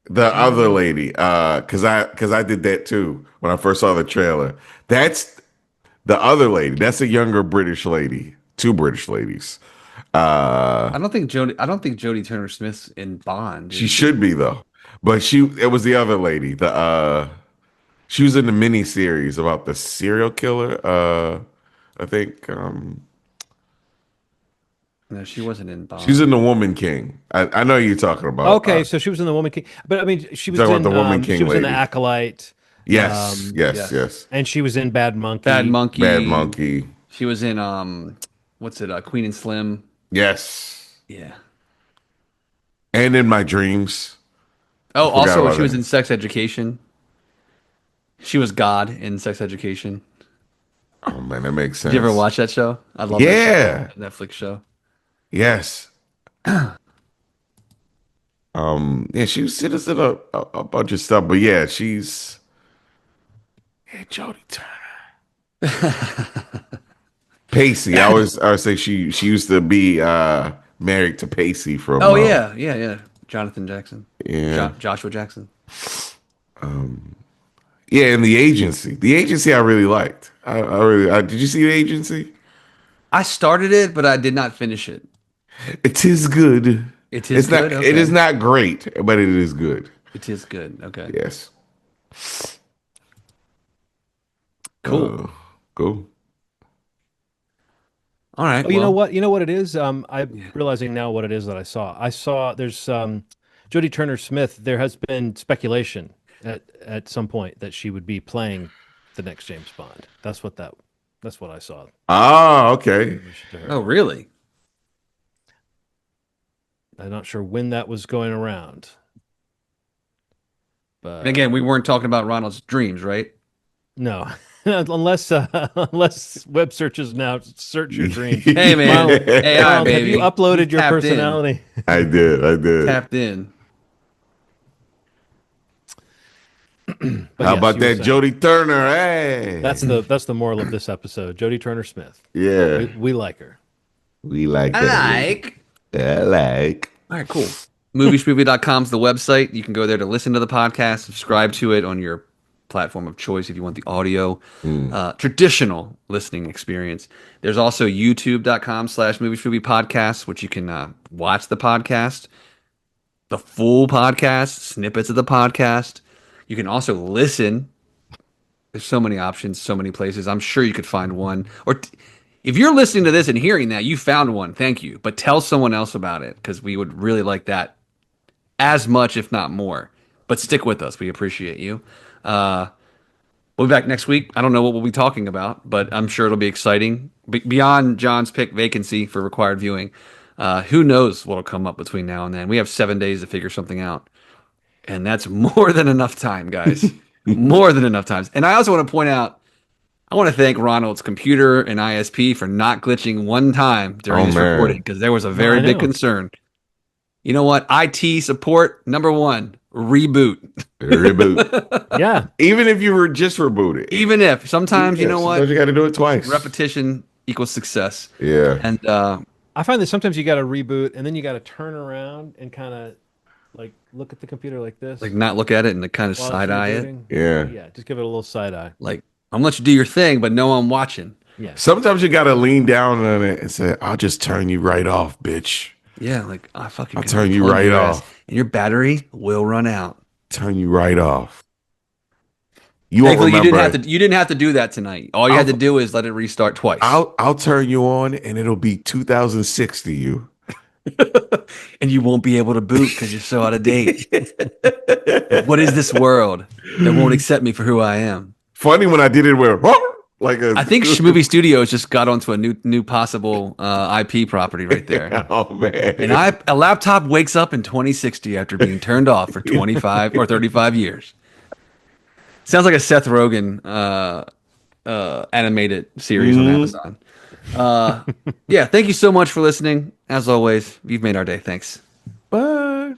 the other Campbell? lady because I did that too when I first saw the trailer. That's the other lady. That's a younger British lady. Two British ladies. Uh, I don't think Jodie Turner Smith's in Bond, she is she? should be though, but it was the other lady. She was in the mini series about the serial killer. I think No, she wasn't in she's in Bond. the Woman King. I know you're talking about. Okay, so she was in the Woman King, but I mean, You're talking about the Woman she King was in the lady. Acolyte, Yes, um, yes, Yes. yes. and she was in Bad Bad Monkey. Bad Monkey. Monkey. She was in what's it? Queen and Slim. Yes, Yeah. and in my dreams. I Oh, forgot also about she was that. in Sex Education. She was God in Sex Education. Oh man, that makes Did you ever sense. watch that show? I love that show. Yeah. That Netflix show. Yes. Yeah, she was in a bunch of stuff, but yeah, she's Jodie Turner. Pacey. I always say she used to be married to Pacey from Oh yeah, yeah, yeah. Jonathan Jackson. yeah. Joshua Jackson. Yeah, and the agency. The agency I really liked. Did you see the agency? I started it, but I did not finish it. It is good. It is good. It is Okay. not great, but it is good. It is good. Okay. Yes. Cool. Cool. All right. Oh, you know Well, what? You know what it is? I'm yeah. realizing now what it is that I saw. I saw there's Jodie Turner Smith. There has been speculation at some point that she would be playing the next James Bond. That's what I saw. Ah, okay. To Oh, her. really? I'm not sure when that was going around, And but again, we weren't talking about Ronald's dreams, right? no, unless unless web searches now search your dreams. Hey, man. Ronald, AI, Ronald, have you baby. You uploaded your tapped in. personality? I did. I did. Tapped in. But How yes, about you were that saying. Jodie Turner? Hey. That's the moral of this episode. Jodie Turner Smith. Yeah. We like her. We like I that. like. I like. All right, cool. Movieschmovie.com is the website. You can go there to listen to the podcast, subscribe to it on your platform of choice if you want the audio, traditional listening experience. There's also youtube.com/movieschmovie podcast, which you can watch the podcast, the full podcast, snippets of the podcast. You can also listen. There's so many options, so many places. I'm sure you could find one. If you're listening to this and hearing that, you found one. Thank you. But tell someone else about it because we would really like that as much, if not more. But stick with us. We appreciate you. Uh, we'll be back next week. I don't know what we'll be talking about, but I'm sure it'll be exciting. Beyond John's pick, Vacancy for required viewing, who knows what'll come up between now and then. We have 7 days to figure something out. And that's more than enough time, guys. More than enough times. And I also want to point out, I want to thank Ronald's computer and ISP for not glitching one time during this recording because there was a very I big know. concern. You know what? IT support, number one, reboot. Reboot. Yeah. Even if you were just rebooted. Even if sometimes, you know what? Sometimes you got to do it twice. Repetition equals success. Yeah. And I find that sometimes you got to reboot and then you got to turn around and kind of like look at the computer like this like not look at it and kind of while it's side eye it. rebooting. Yeah. Yeah. Just give it a little side eye. Like, I'm gonna let you do your thing, but no, I'm watching. Yeah. Sometimes you got to lean down on it and say, I'll just turn you right off, bitch. Yeah, like I fucking I'll can turn you plug right your ass, off. and your battery will run out. Turn you right off. You won't Thankfully, remember. you didn't have to do that tonight. All you had to do is let it restart twice. I'll turn you on and it'll be 2006 to you. And you won't be able to boot because you're so out of date. What is this world that won't accept me for who I am? Funny when I did it with like a. I think Movie Studios just got onto a new possible IP property right there. Oh man! And a laptop wakes up in 2060 after being turned off for 25 or 35 years. Sounds like a Seth Rogen animated series on Amazon. Yeah, thank you so much for listening. As always, you've made our day. Thanks. Bye.